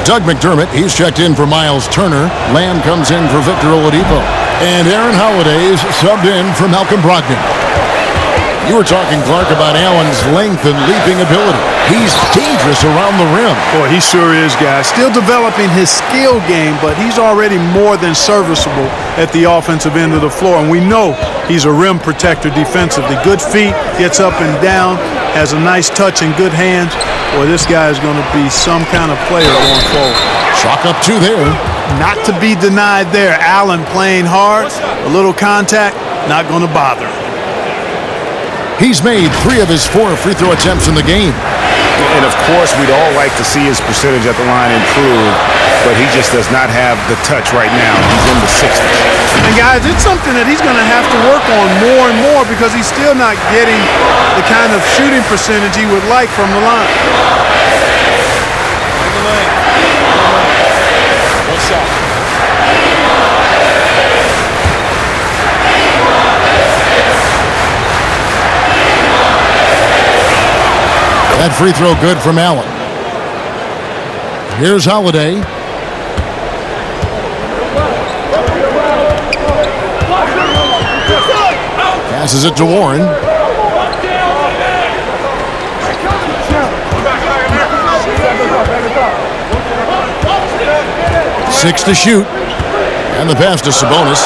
Doug McDermott, he's checked in for Miles Turner. Lamb comes in for Victor Oladipo. And Aaron Holiday's subbed in for Malcolm Brogdon. You were talking, Clark, about Allen's length and leaping ability. He's dangerous around the rim. Boy, he sure is, guys. Still developing his skill game, but he's already more than serviceable at the offensive end of the floor. And we know he's a rim protector defensively. Good feet, gets up and down, has a nice touch and good hands. Boy, this guy is going to be some kind of player going forward. Chalk up 2 there. Not to be denied there. Allen playing hard, a little contact, not going to bother him. He's made 3 of his 4 free throw attempts in the game. And, of course, we'd all like to see his percentage at the line improve, but he just does not have the touch right now. He's in the 60s. And, guys, it's something that he's going to have to work on more and more because he's still not getting the kind of shooting percentage he would like from the line. One shot. free throw good from Allen. Here's Holiday. Passes it to Warren. Six to shoot. And the pass to Sabonis.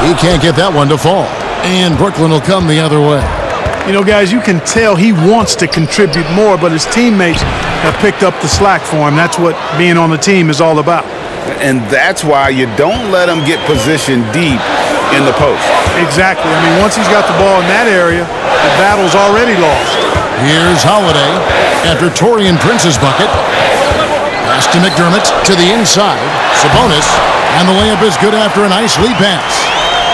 He can't get that one to fall. And Brooklyn will come the other way. You know, guys, you can tell he wants to contribute more, but his teammates have picked up the slack for him. That's what being on the team is all about. And that's why you don't let him get positioned deep in the post. Exactly. I mean, once he's got the ball in that area, the battle's already lost. Here's Holiday after Taurean Prince's bucket. Pass to McDermott to the inside. Sabonis, and the layup is good after a nice lead pass.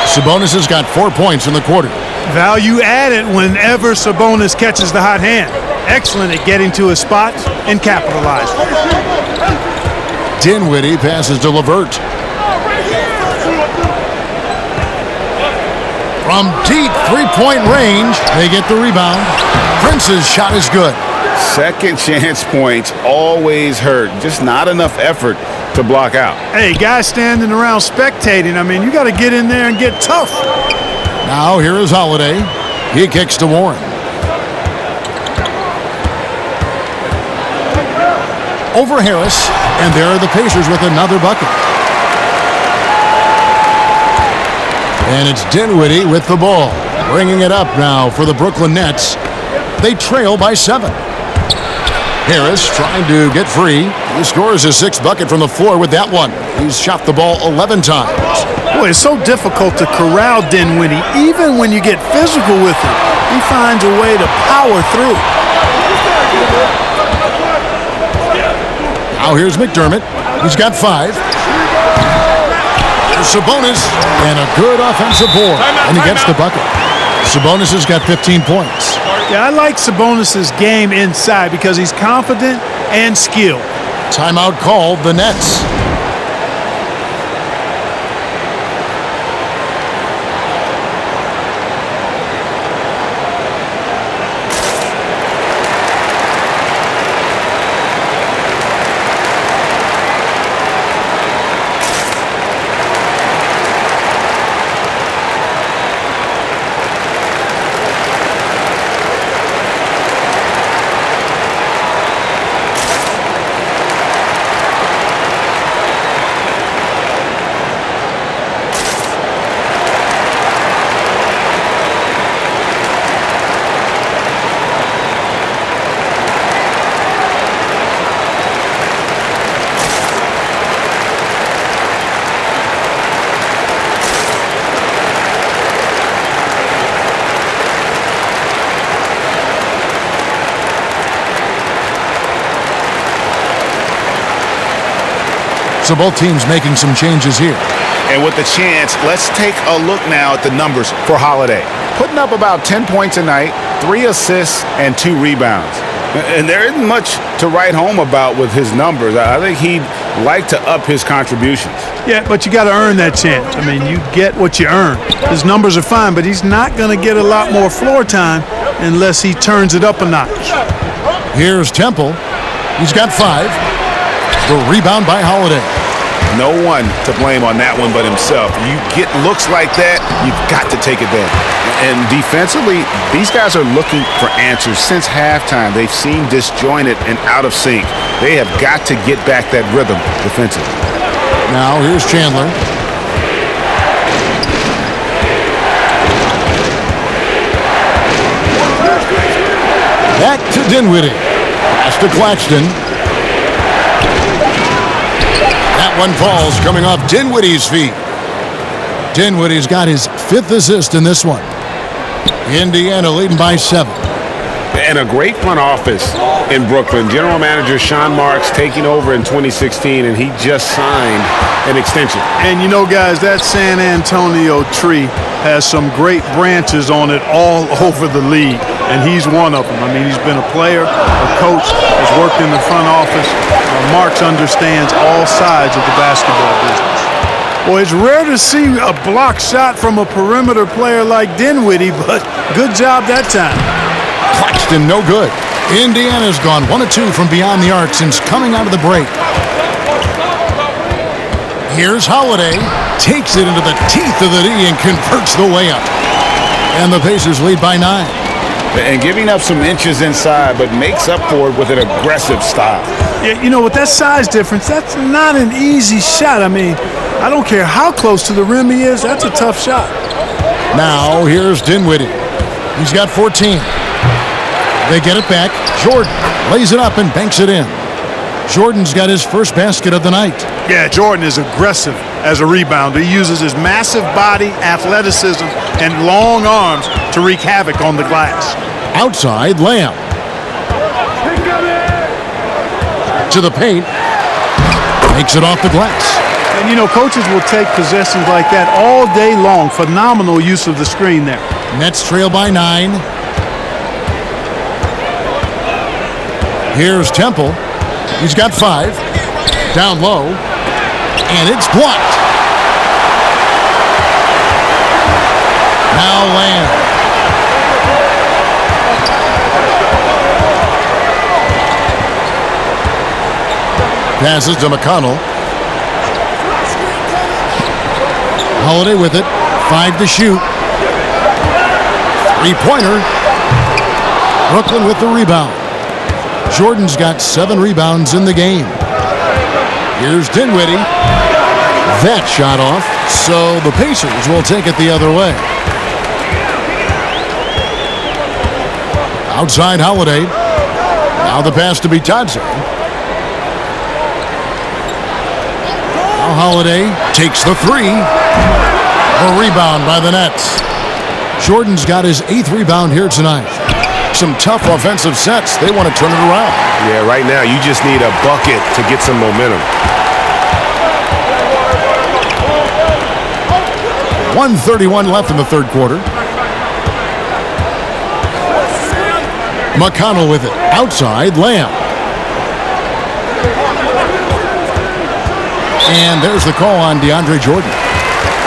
Sabonis has got 4 points in the quarter. Value added whenever Sabonis catches the hot hand. Excellent at getting to his spots and capitalizing. Dinwiddie passes to LeVert. From deep three-point range, they get the rebound. Prince's shot is good. Second chance points always hurt. Just not enough effort to block out. Hey, guys standing around spectating, I mean, you got to get in there and get tough. Now here is Holiday. He kicks to Warren. Over Harris, and there are the Pacers with another bucket. And it's Dinwiddie with the ball. Bringing it up now for the Brooklyn Nets. They trail by 7. Harris trying to get free. He scores his 6th bucket from the floor with that one. He's shot the ball 11 times. Boy, it's so difficult to corral Dinwiddie. Even when you get physical with him, he finds a way to power through. Now here's McDermott. He's got 5. There's Sabonis, and a good offensive board, and he gets the bucket. Sabonis has got 15 points. Yeah, I like Sabonis' game inside because he's confident and skilled. Timeout called, the Nets. So both teams making some changes here. And with the chance, let's take a look now at the numbers for Holiday. Putting up about 10 points a night, 3 assists, and 2 rebounds. And there isn't much to write home about with his numbers. I think he'd like to up his contributions. Yeah, but you got to earn that chance. I mean, you get what you earn. His numbers are fine, but he's not going to get a lot more floor time unless he turns it up a notch. Here's Temple. He's got 5. The rebound by Holiday. No one to blame on that one but himself. You get looks like that, you've got to take advantage. And defensively, these guys are looking for answers since halftime. They've seemed disjointed and out of sync. They have got to get back that rhythm defensively. Now here's Chandler. Back to Dinwiddie. Pass to Claxton. That one falls coming off Dinwiddie's feet. Dinwiddie's got his 5th assist in this one. Indiana leading by 7. And a great front office in Brooklyn. General Manager Sean Marks taking over in 2016, and he just signed an extension. And you know, guys, that San Antonio tree has some great branches on it all over the league, and he's one of them. I mean, he's been a player, a coach, has worked in the front office. Marks understands all sides of the basketball business. Well, it's rare to see a block shot from a perimeter player like Dinwiddie, but good job that time. Claxton, no good. Indiana's gone 1 of 2 from beyond the arc since coming out of the break. Here's Holiday. Takes it into the teeth of the D and converts the layup. And the Pacers lead by 9. And giving up some inches inside, but makes up for it with an aggressive style. Yeah, you know, with that size difference, that's not an easy shot. I mean, I don't care how close to the rim he is, that's a tough shot. Now, here's Dinwiddie. He's got 14. They get it back. Jordan lays it up and banks it in. Jordan's got his first basket of the night. Yeah, Jordan is aggressive as a rebounder. He uses his massive body, athleticism, and long arms to wreak havoc on the glass. Outside, Lamb. To the paint. Makes it off the glass. And, you know, coaches will take possessions like that all day long. Phenomenal use of the screen there. Nets trail by 9. Here's Temple. He's got 5. Down low. And it's blocked. Now Lamb. Passes to McConnell. Holiday with it. 5 to shoot. 3-pointer. Brooklyn with the rebound. Jordan's got 7 rebounds in the game. Here's Dinwiddie. That shot off, so the Pacers will take it the other way. Outside Holiday. Now the pass to Bitadze. Now Holiday takes the 3. A rebound by the Nets. Jordan's got his 8th rebound here tonight. Some tough offensive sets. They want to turn it around. Yeah, right now you just need a bucket to get some momentum. 1:31 left in the third quarter. McConnell with it. Outside, Lamb. And there's the call on DeAndre Jordan.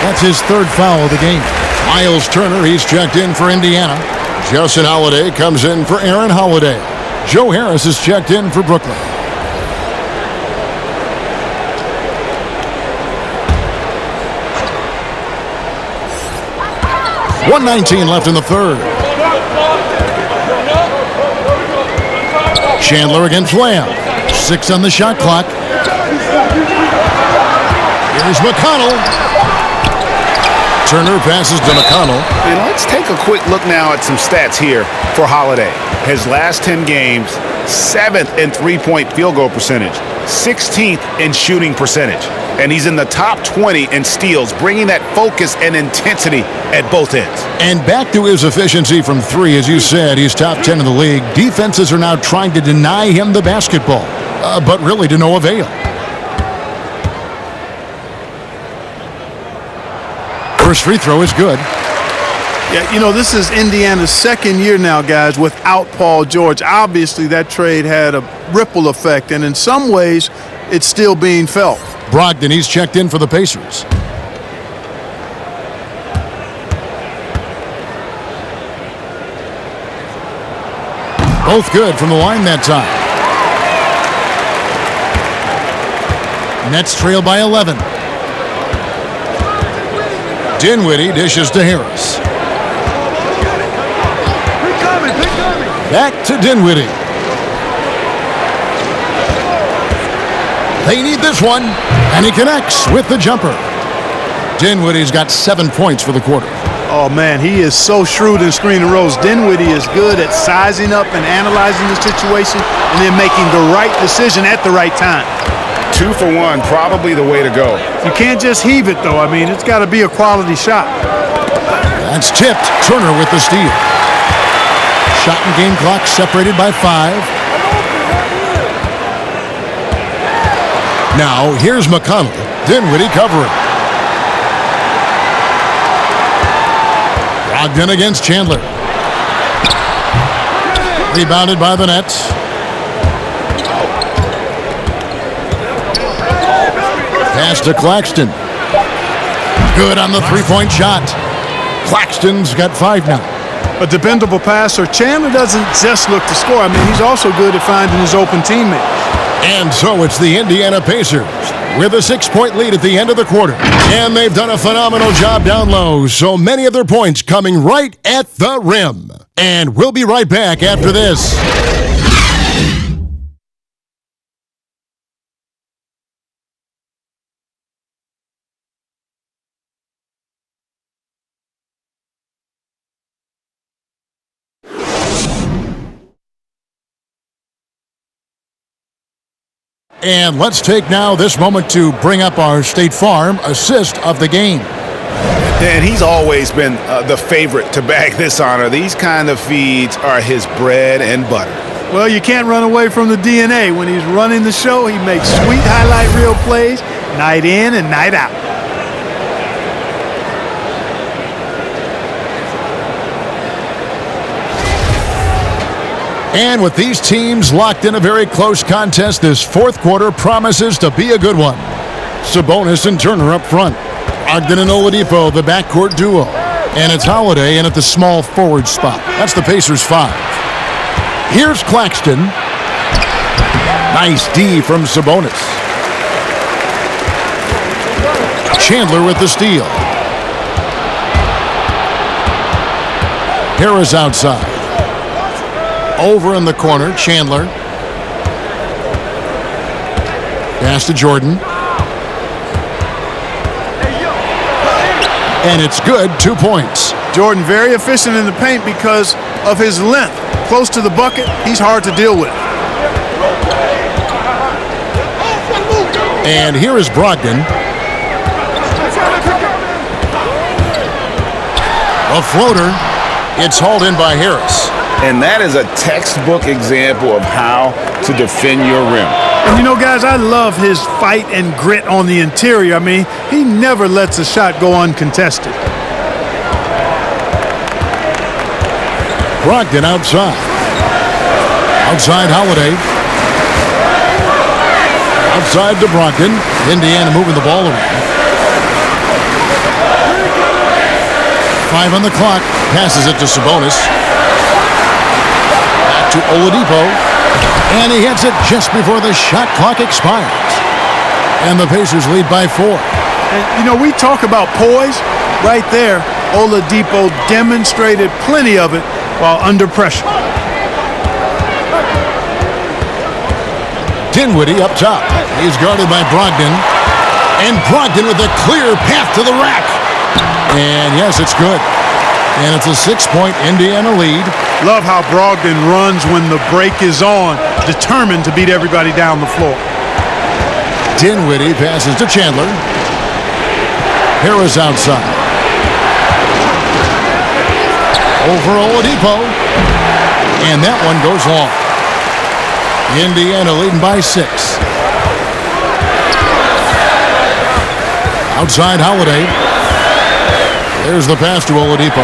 That's his 3rd foul of the game. Miles Turner, he's checked in for Indiana. Justin Holiday comes in for Aaron Holiday. Joe Harris is checked in for Brooklyn. .119 left in the third. Chandler against Lamb. 6 on the shot clock. Here's McConnell. Turner passes to McConnell. And let's take a quick look now at some stats here for Holiday. His last 10 games, 7th in three-point field goal percentage, 16th in shooting percentage. And he's in the top 20 in steals, bringing that focus and intensity at both ends. And back to his efficiency from 3, as you said, he's top 10 in the league. Defenses are now trying to deny him the basketball, but really to no avail. First free throw is good. Yeah, you know, this is Indiana's 2nd year now, guys, without Paul George. Obviously, that trade had a ripple effect, and in some ways, it's still being felt. Brogdon, he's checked in for the Pacers. Both good from the line that time. Nets trail by 11. Dinwiddie dishes to Harris. Back to Dinwiddie. They need this one, and he connects with the jumper. Dinwiddie's got 7 points for the quarter. Oh, man, he is so shrewd in screen and rolls. Dinwiddie is good at sizing up and analyzing the situation and then making the right decision at the right time. 2 for 1, probably the way to go. You can't just heave it, though. I mean, it's got to be a quality shot. That's tipped. Turner with the steal. Shot and game clock separated by 5. Now, here's McConnell. Dinwiddie covering. Brogdon against Chandler. Rebounded by the Nets. Pass to Claxton. Good on the three-point shot. Claxton's got 5 now. A dependable passer. Chandler doesn't just look to score. I mean, he's also good at finding his open teammate. And so it's the Indiana Pacers with a 6-point lead at the end of the quarter. And they've done a phenomenal job down low, so many of their points coming right at the rim. And we'll be right back after this. And let's take now this moment to bring up our State Farm assist of the game. Dan, he's always been the favorite to bag this honor. These kind of feeds are his bread and butter. Well, you can't run away from the DNA. When he's running the show, he makes sweet highlight reel plays night in and night out. And with these teams locked in a very close contest, this fourth quarter promises to be a good one. Sabonis and Turner up front. Ogden and Oladipo, the backcourt duo. And it's Holiday in at the small forward spot. That's the Pacers' 5. Here's Claxton. Nice D from Sabonis. Chandler with the steal. Harris outside. Over in the corner, Chandler. Pass to Jordan. And it's good, 2 points. Jordan very efficient in the paint because of his length. Close to the bucket, he's hard to deal with. And here is Brogdon. A floater. It's hauled in by Harris. And that is a textbook example of how to defend your rim. And you know, guys, I love his fight and grit on the interior. I mean, he never lets a shot go uncontested. Brogdon outside. Outside Holiday. Outside to Brogdon. Indiana moving the ball around. 5 on the clock. Passes it to Sabonis. To Oladipo, and he hits it just before the shot clock expires. And the Pacers lead by 4. And, you know, we talk about poise. Right there, Oladipo demonstrated plenty of it while under pressure. Dinwiddie up top. He's guarded by Brogdon. And Brogdon with a clear path to the rack. And yes, it's good. And it's a 6-point Indiana lead. Love how Brogdon runs when the break is on, determined to beat everybody down the floor. Dinwiddie passes to Chandler. Harris outside. Over Oladipo. And that one goes long. Indiana leading by 6. Outside Holiday. There's the pass to Oladipo.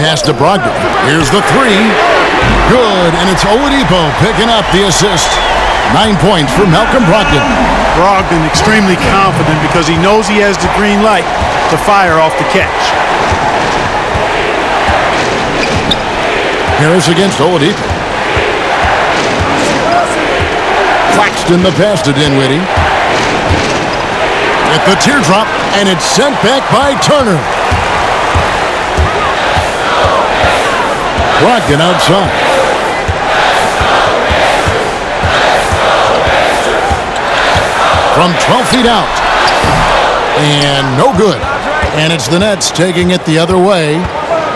Pass to Brogdon. Here's the 3. Good, and it's Oladipo picking up the assist. 9 points for Malcolm Brogdon. Brogdon extremely confident because he knows he has the green light to fire off the catch. Harris against Oladipo. Claxton the pass to Dinwiddie. At the teardrop, and it's sent back by Turner. Brogdon outside. From 12 feet out. And no good. And it's the Nets taking it the other way.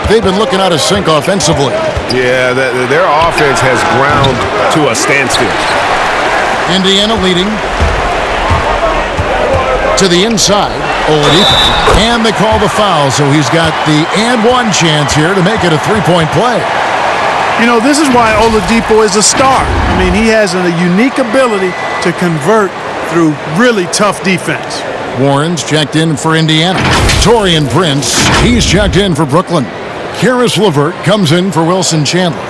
They've been looking out of sync offensively. Yeah, their offense has ground to a standstill. Indiana leading. To the inside, Oladipo. And they call the foul, so he's got the and one chance here to make it a 3-point play. You know, this is why Oladipo is a star. I mean, he has a unique ability to convert through really tough defense. Warren's checked in for Indiana. Taurean Prince, he's checked in for Brooklyn. Karis LeVert comes in for Wilson Chandler.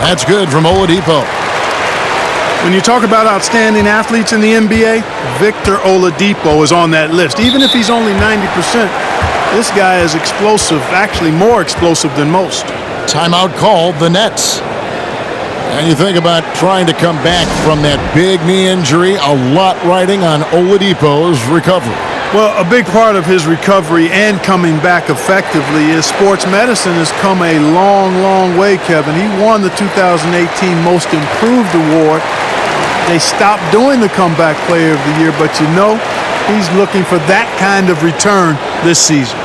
That's good from Oladipo. When you talk about outstanding athletes in the NBA, Victor Oladipo is on that list. Even if he's only 90%, this guy is explosive, actually more explosive than most. Timeout called, the Nets. And you think about trying to come back from that big knee injury, a lot riding on Oladipo's recovery. Well, a big part of his recovery and coming back effectively is sports medicine has come a long, long way, Kevin. He won the 2018 Most Improved Award. They stopped doing the Comeback Player of the Year, but you know, he's looking for that kind of return this season.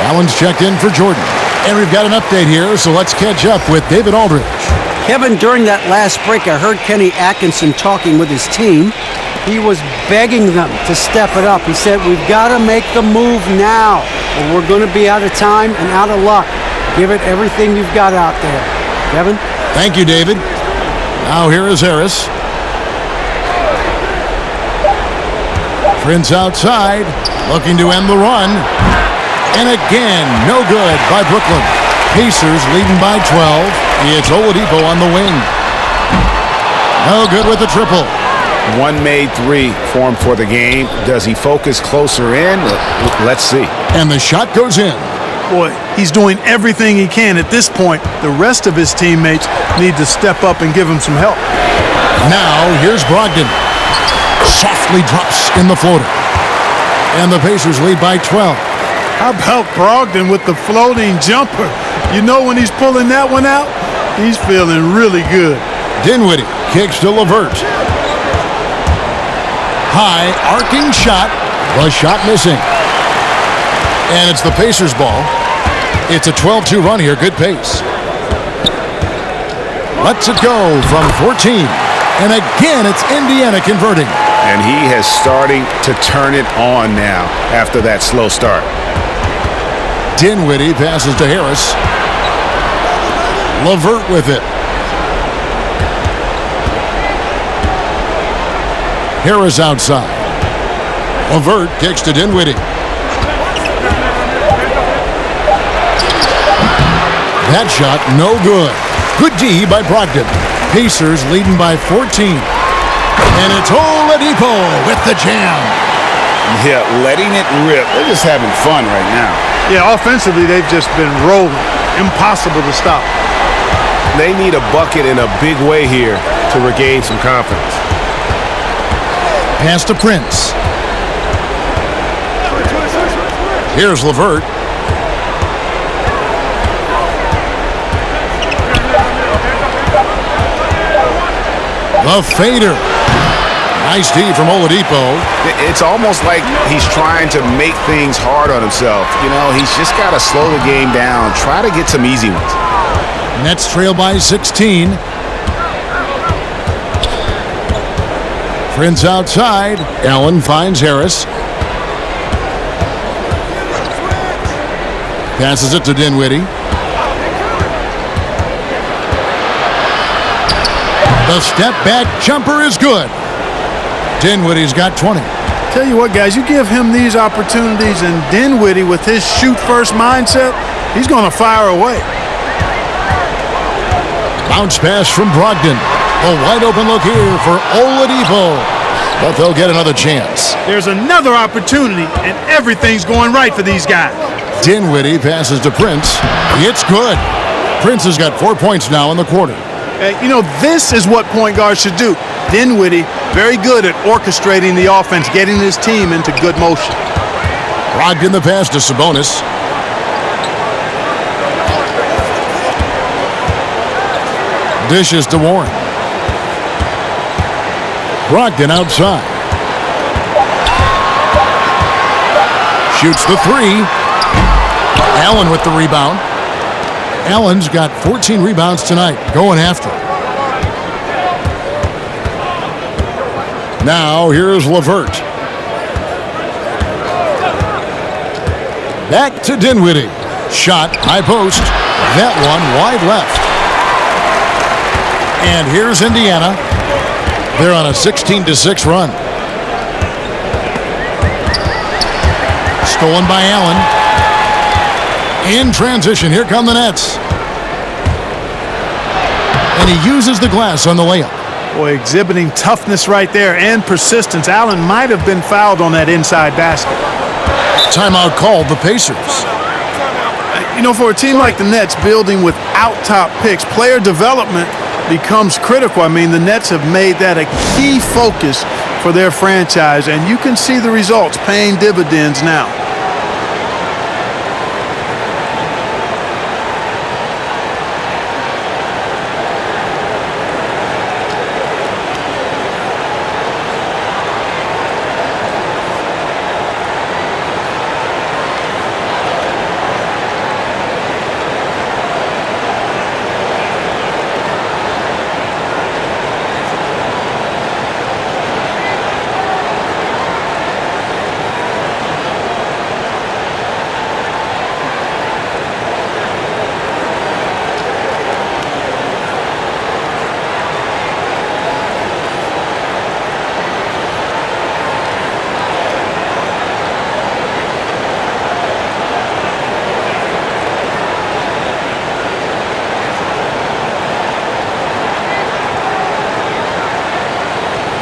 Allen's checked in for Jordan. And we've got an update here, so let's catch up with David Aldridge. Kevin, during that last break, I heard Kenny Atkinson talking with his team. He was begging them to step it up. He said, we've got to make the move now, or we're going to be out of time and out of luck. Give it everything you've got out there. Kevin? Thank you, David. Now here is Harris. Prince outside, looking to end the run. And again, no good by Brooklyn. Pacers leading by 12. It's Oladipo on the wing. No good with the triple. One made three for him for the game. Does he focus closer in? Let's see. And the shot goes in. Boy, he's doing everything he can at this point. The rest of his teammates need to step up and give him some help. Now, here's Brogdon. Softly drops in the floater. And the Pacers lead by 12. How about Brogdon with the floating jumper? You know when he's pulling that one out, he's feeling really good. Dinwiddie kicks to LeVert. High, arcing shot. The shot missing. And it's the Pacers' ball. It's a 12-2 run here. Good pace. Lets it go from 14. And again, it's Indiana converting. And he has starting to turn it on now after that slow start. Dinwiddie passes to Harris. LeVert with it. Harris outside. LeVert kicks to Dinwiddie. That shot no good. Good D by Brogdon. Pacers leading by 14. And it's Oladipo with the jam. Yeah, letting it rip. They're just having fun right now. Yeah, offensively, they've just been rolling. Impossible to stop. They need a bucket in a big way here to regain some confidence. Pass to Prince. Here's LeVert. The fader. Nice D from Oladipo. It's almost like he's trying to make things hard on himself. You know, he's just got to slow the game down. Try to get some easy ones. Nets trail by 16. Prince outside. Allen finds Harris. Passes it to Dinwiddie. The step back jumper is good. Dinwiddie's got 20. Tell you what, guys, you give him these opportunities, and Dinwiddie, with his shoot-first mindset, he's going to fire away. Bounce pass from Brogdon. A wide-open look here for Oladipo. But they'll get another chance. There's another opportunity, and everything's going right for these guys. Dinwiddie passes to Prince. It's good. Prince has got 4 points now in the quarter. You know, this is what point guards should do. Dinwiddie, very good at orchestrating the offense, getting his team into good motion. Brogdon the pass to Sabonis. Dishes to Warren. Brogdon outside. Shoots the three. Allen with the rebound. Allen's got 14 rebounds tonight, going after. Now here's LeVert. Back to Dinwiddie. Shot, high post. That one wide left. And here's Indiana. They're on a 16-6 run. Stolen by Allen. In transition, here come the Nets. And he uses the glass on the layup. Boy, exhibiting toughness right there and persistence. Allen might have been fouled on that inside basket. Timeout called the Pacers. You know, for a team like the Nets building without top picks, player development becomes critical. I mean, the Nets have made that a key focus for their franchise, and you can see the results paying dividends now.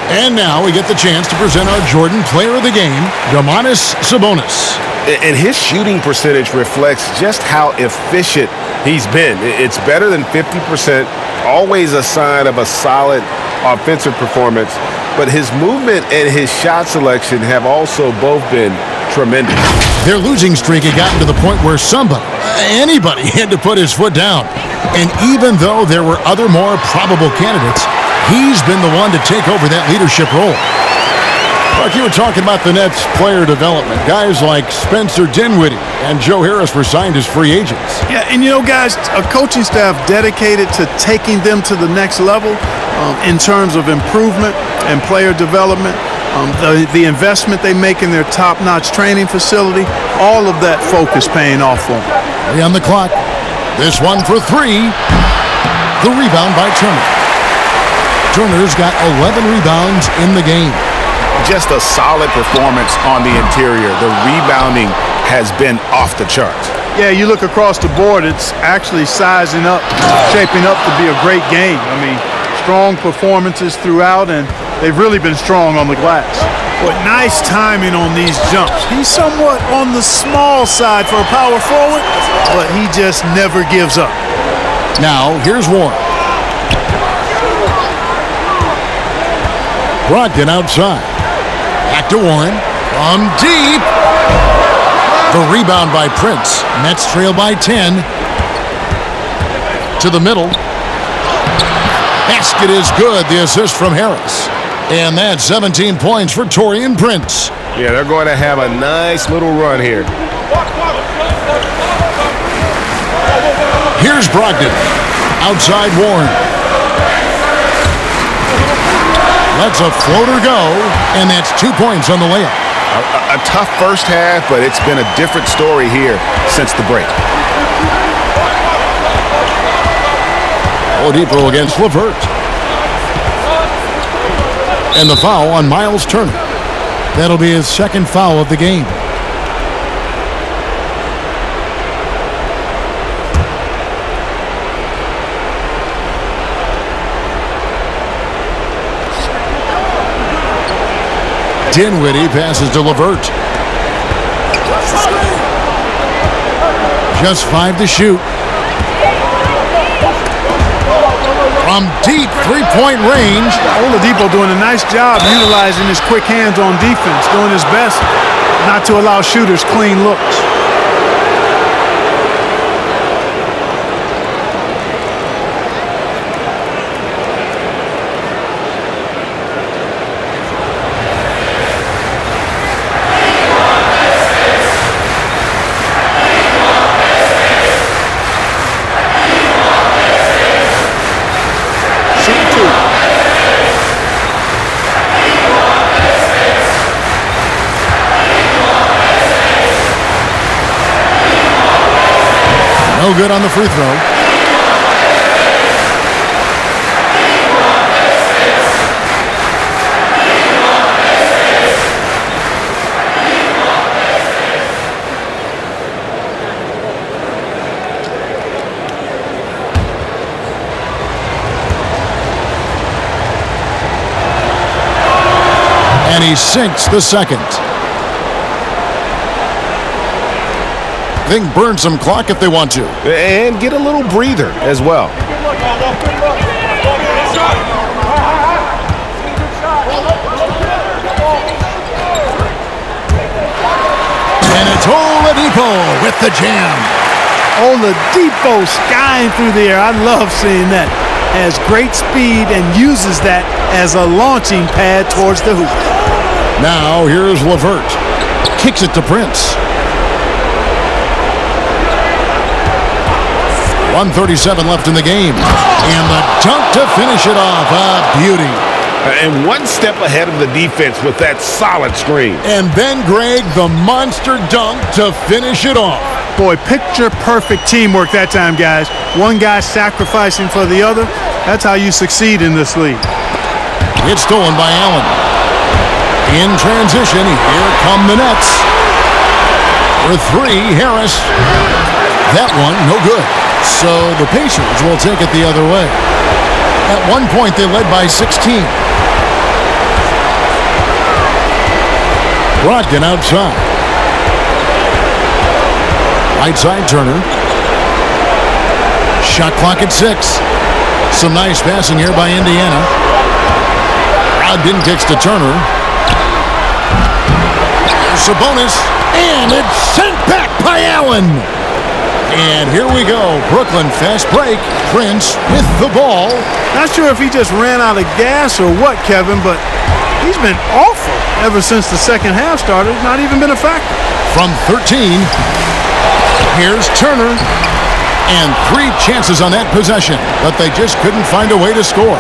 And now we get the chance to present our Jordan Player of the Game, Domantas Sabonis. And his shooting percentage reflects just how efficient he's been. It's better than 50%, always a sign of a solid offensive performance. But his movement and his shot selection have also both been tremendous. Their losing streak had gotten to the point where anybody had to put his foot down. And even though there were other more probable candidates, he's been the one to take over that leadership role. Like you were talking about the Nets player development. Guys like Spencer Dinwiddie and Joe Harris were signed as free agents. Yeah, and you know, guys, a coaching staff dedicated to taking them to the next level in terms of improvement and player development. The investment they make in their top-notch training facility, all of that focus paying off for them. On the clock. This one for three. The rebound by Turner. Turner's got 11 rebounds in the game. Just a solid performance on the interior. The rebounding has been off the charts. Yeah, you look across the board, it's actually shaping up to be a great game. I mean, strong performances throughout, and they've really been strong on the glass. But nice timing on these jumps. He's somewhat on the small side for a power forward, but he just never gives up. Now, here's Warren. Brogdon outside. Back to Warren. From deep. The rebound by Prince. Nets trail by 10. To the middle. Basket is good. The assist from Harris. And that's 17 points for Taurean Prince. Yeah, they're going to have a nice little run here. Here's Brogdon. Outside Warren. Lets a floater go, and that's 2 points on the layup. A tough first half, but it's been a different story here since the break. Oladipo against LeVert. And the foul on Miles Turner. That'll be his second foul of the game. Dinwiddie passes to LeVert. Just 5 to shoot. From deep three-point range. Oladipo doing a nice job utilizing his quick hands on defense, doing his best not to allow shooters clean looks. No good on the free throw. And he sinks the second. They can burn some clock if they want to. And get a little breather as well. And it's Oladipo with the jam. Oladipo skying through the air. I love seeing that. Has great speed and uses that as a launching pad towards the hoop. Now here's LeVert. Kicks it to Prince. 1:37 left in the game. And the dunk to finish it off. A beauty. And one step ahead of the defense with that solid screen. And then, Greg, the monster dunk to finish it off. Boy, picture-perfect teamwork that time, guys. One guy sacrificing for the other. That's how you succeed in this league. It's stolen by Allen. In transition, here come the Nets. For three, Harris. That one, no good. So the Pacers will take it the other way. At one point, they led by 16. Brogdon outside. Right side, Turner. Shot clock at 6. Some nice passing here by Indiana. Brogdon kicks to Turner. Sabonis, and it's sent back by Allen. And here we go. Brooklyn fast break. Prince with the ball. Not sure if he just ran out of gas or what, Kevin, but he's been awful ever since the second half started. Not even been a factor. From 13, here's Turner. And 3 chances on that possession, but they just couldn't find a way to score.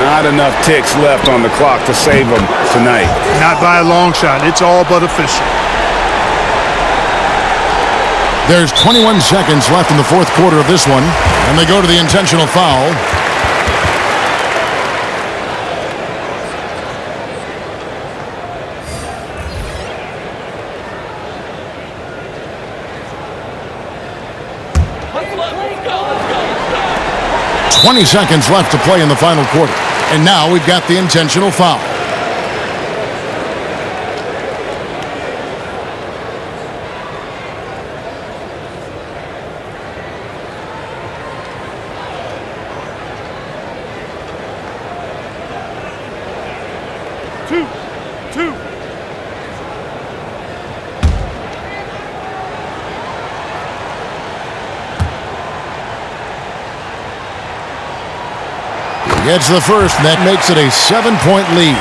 Not enough ticks left on the clock to save them tonight. Not by a long shot. It's all but official. There's 21 seconds left in the fourth quarter of this one, and they go to the intentional foul. Let's go. 20 seconds left to play in the final quarter. And now we've got the intentional foul. Two. Gets the first, and that makes it a 7-point lead.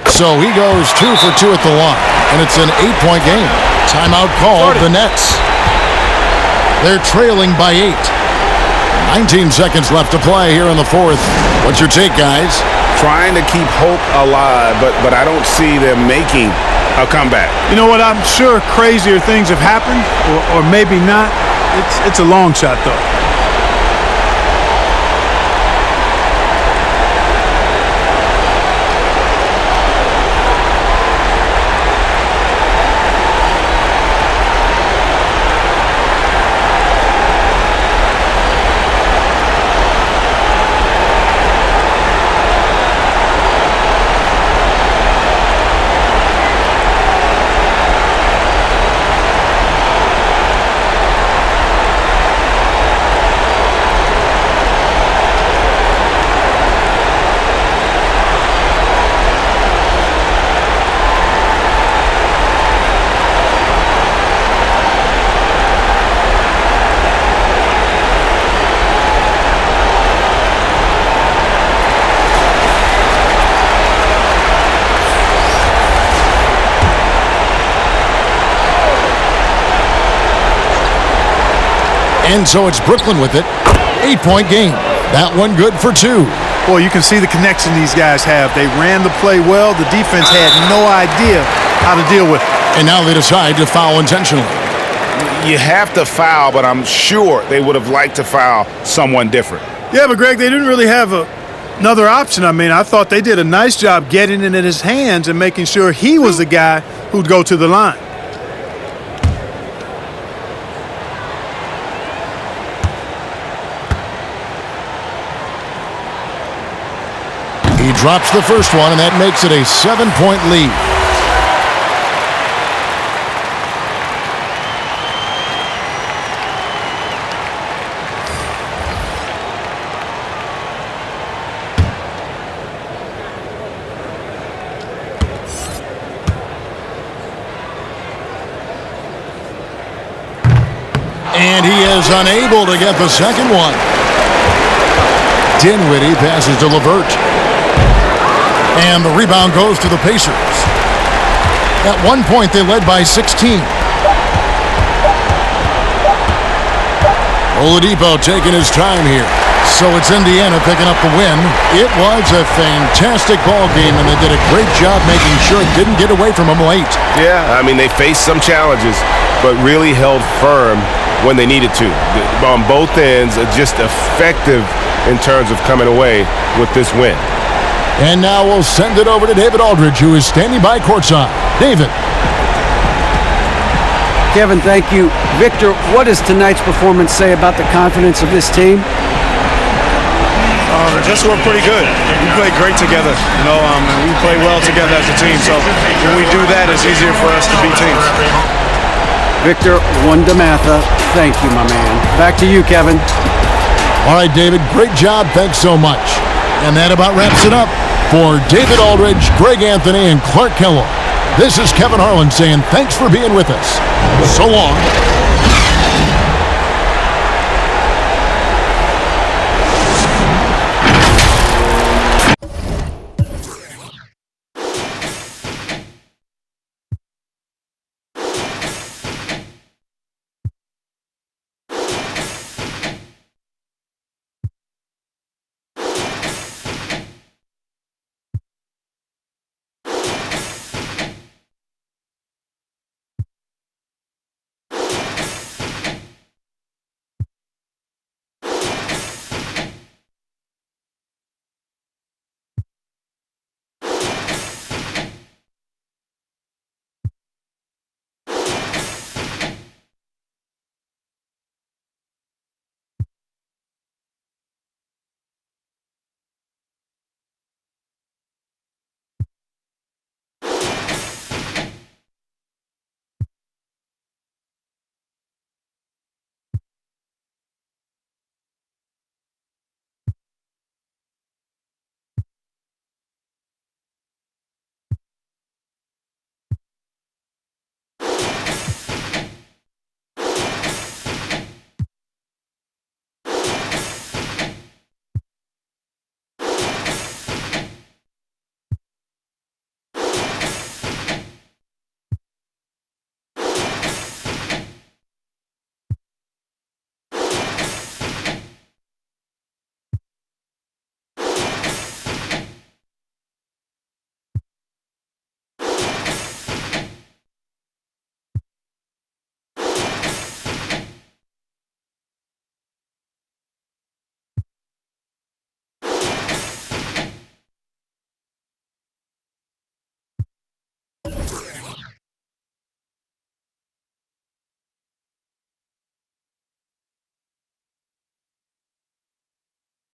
So he goes 2 for 2 at the line, and it's an 8-point game. Timeout called the Nets. They're trailing by 8. 19 seconds left to play here in the fourth. What's your take, guys? Trying to keep hope alive, but I don't see them making a comeback. You know what? I'm sure crazier things have happened, or maybe not. It's a long shot, though. And so it's Brooklyn with it. 8-point game. That one good for 2. Boy, you can see the connection these guys have. They ran the play well. The defense had no idea how to deal with it. And now they decide to foul intentionally. You have to foul, but I'm sure they would have liked to foul someone different. Yeah, but Greg, they didn't really have another option. I mean, I thought they did a nice job getting it in his hands and making sure he was the guy who'd go to the line. He drops the first one, and that makes it a 7-point lead. And he is unable to get the second one. Dinwiddie passes to LeVert. And the rebound goes to the Pacers. At one point, they led by 16. Oladipo taking his time here. So it's Indiana picking up the win. It was a fantastic ball game, and they did a great job making sure it didn't get away from them late. Yeah, I mean, they faced some challenges, but really held firm when they needed to. On both ends, just effective in terms of coming away with this win. And now we'll send it over to David Aldridge, who is standing by courtside. David. Kevin, thank you. Victor, what does tonight's performance say about the confidence of this team? Just we're pretty good. We play great together, and we play well together as a team. So when we do that, it's easier for us to beat teams. Victor Wondermatha, thank you, my man. Back to you, Kevin. All right, David, great job. Thanks so much. And that about wraps it up. For David Aldridge, Greg Anthony, and Clark Kellogg, this is Kevin Harlan saying thanks for being with us. So long.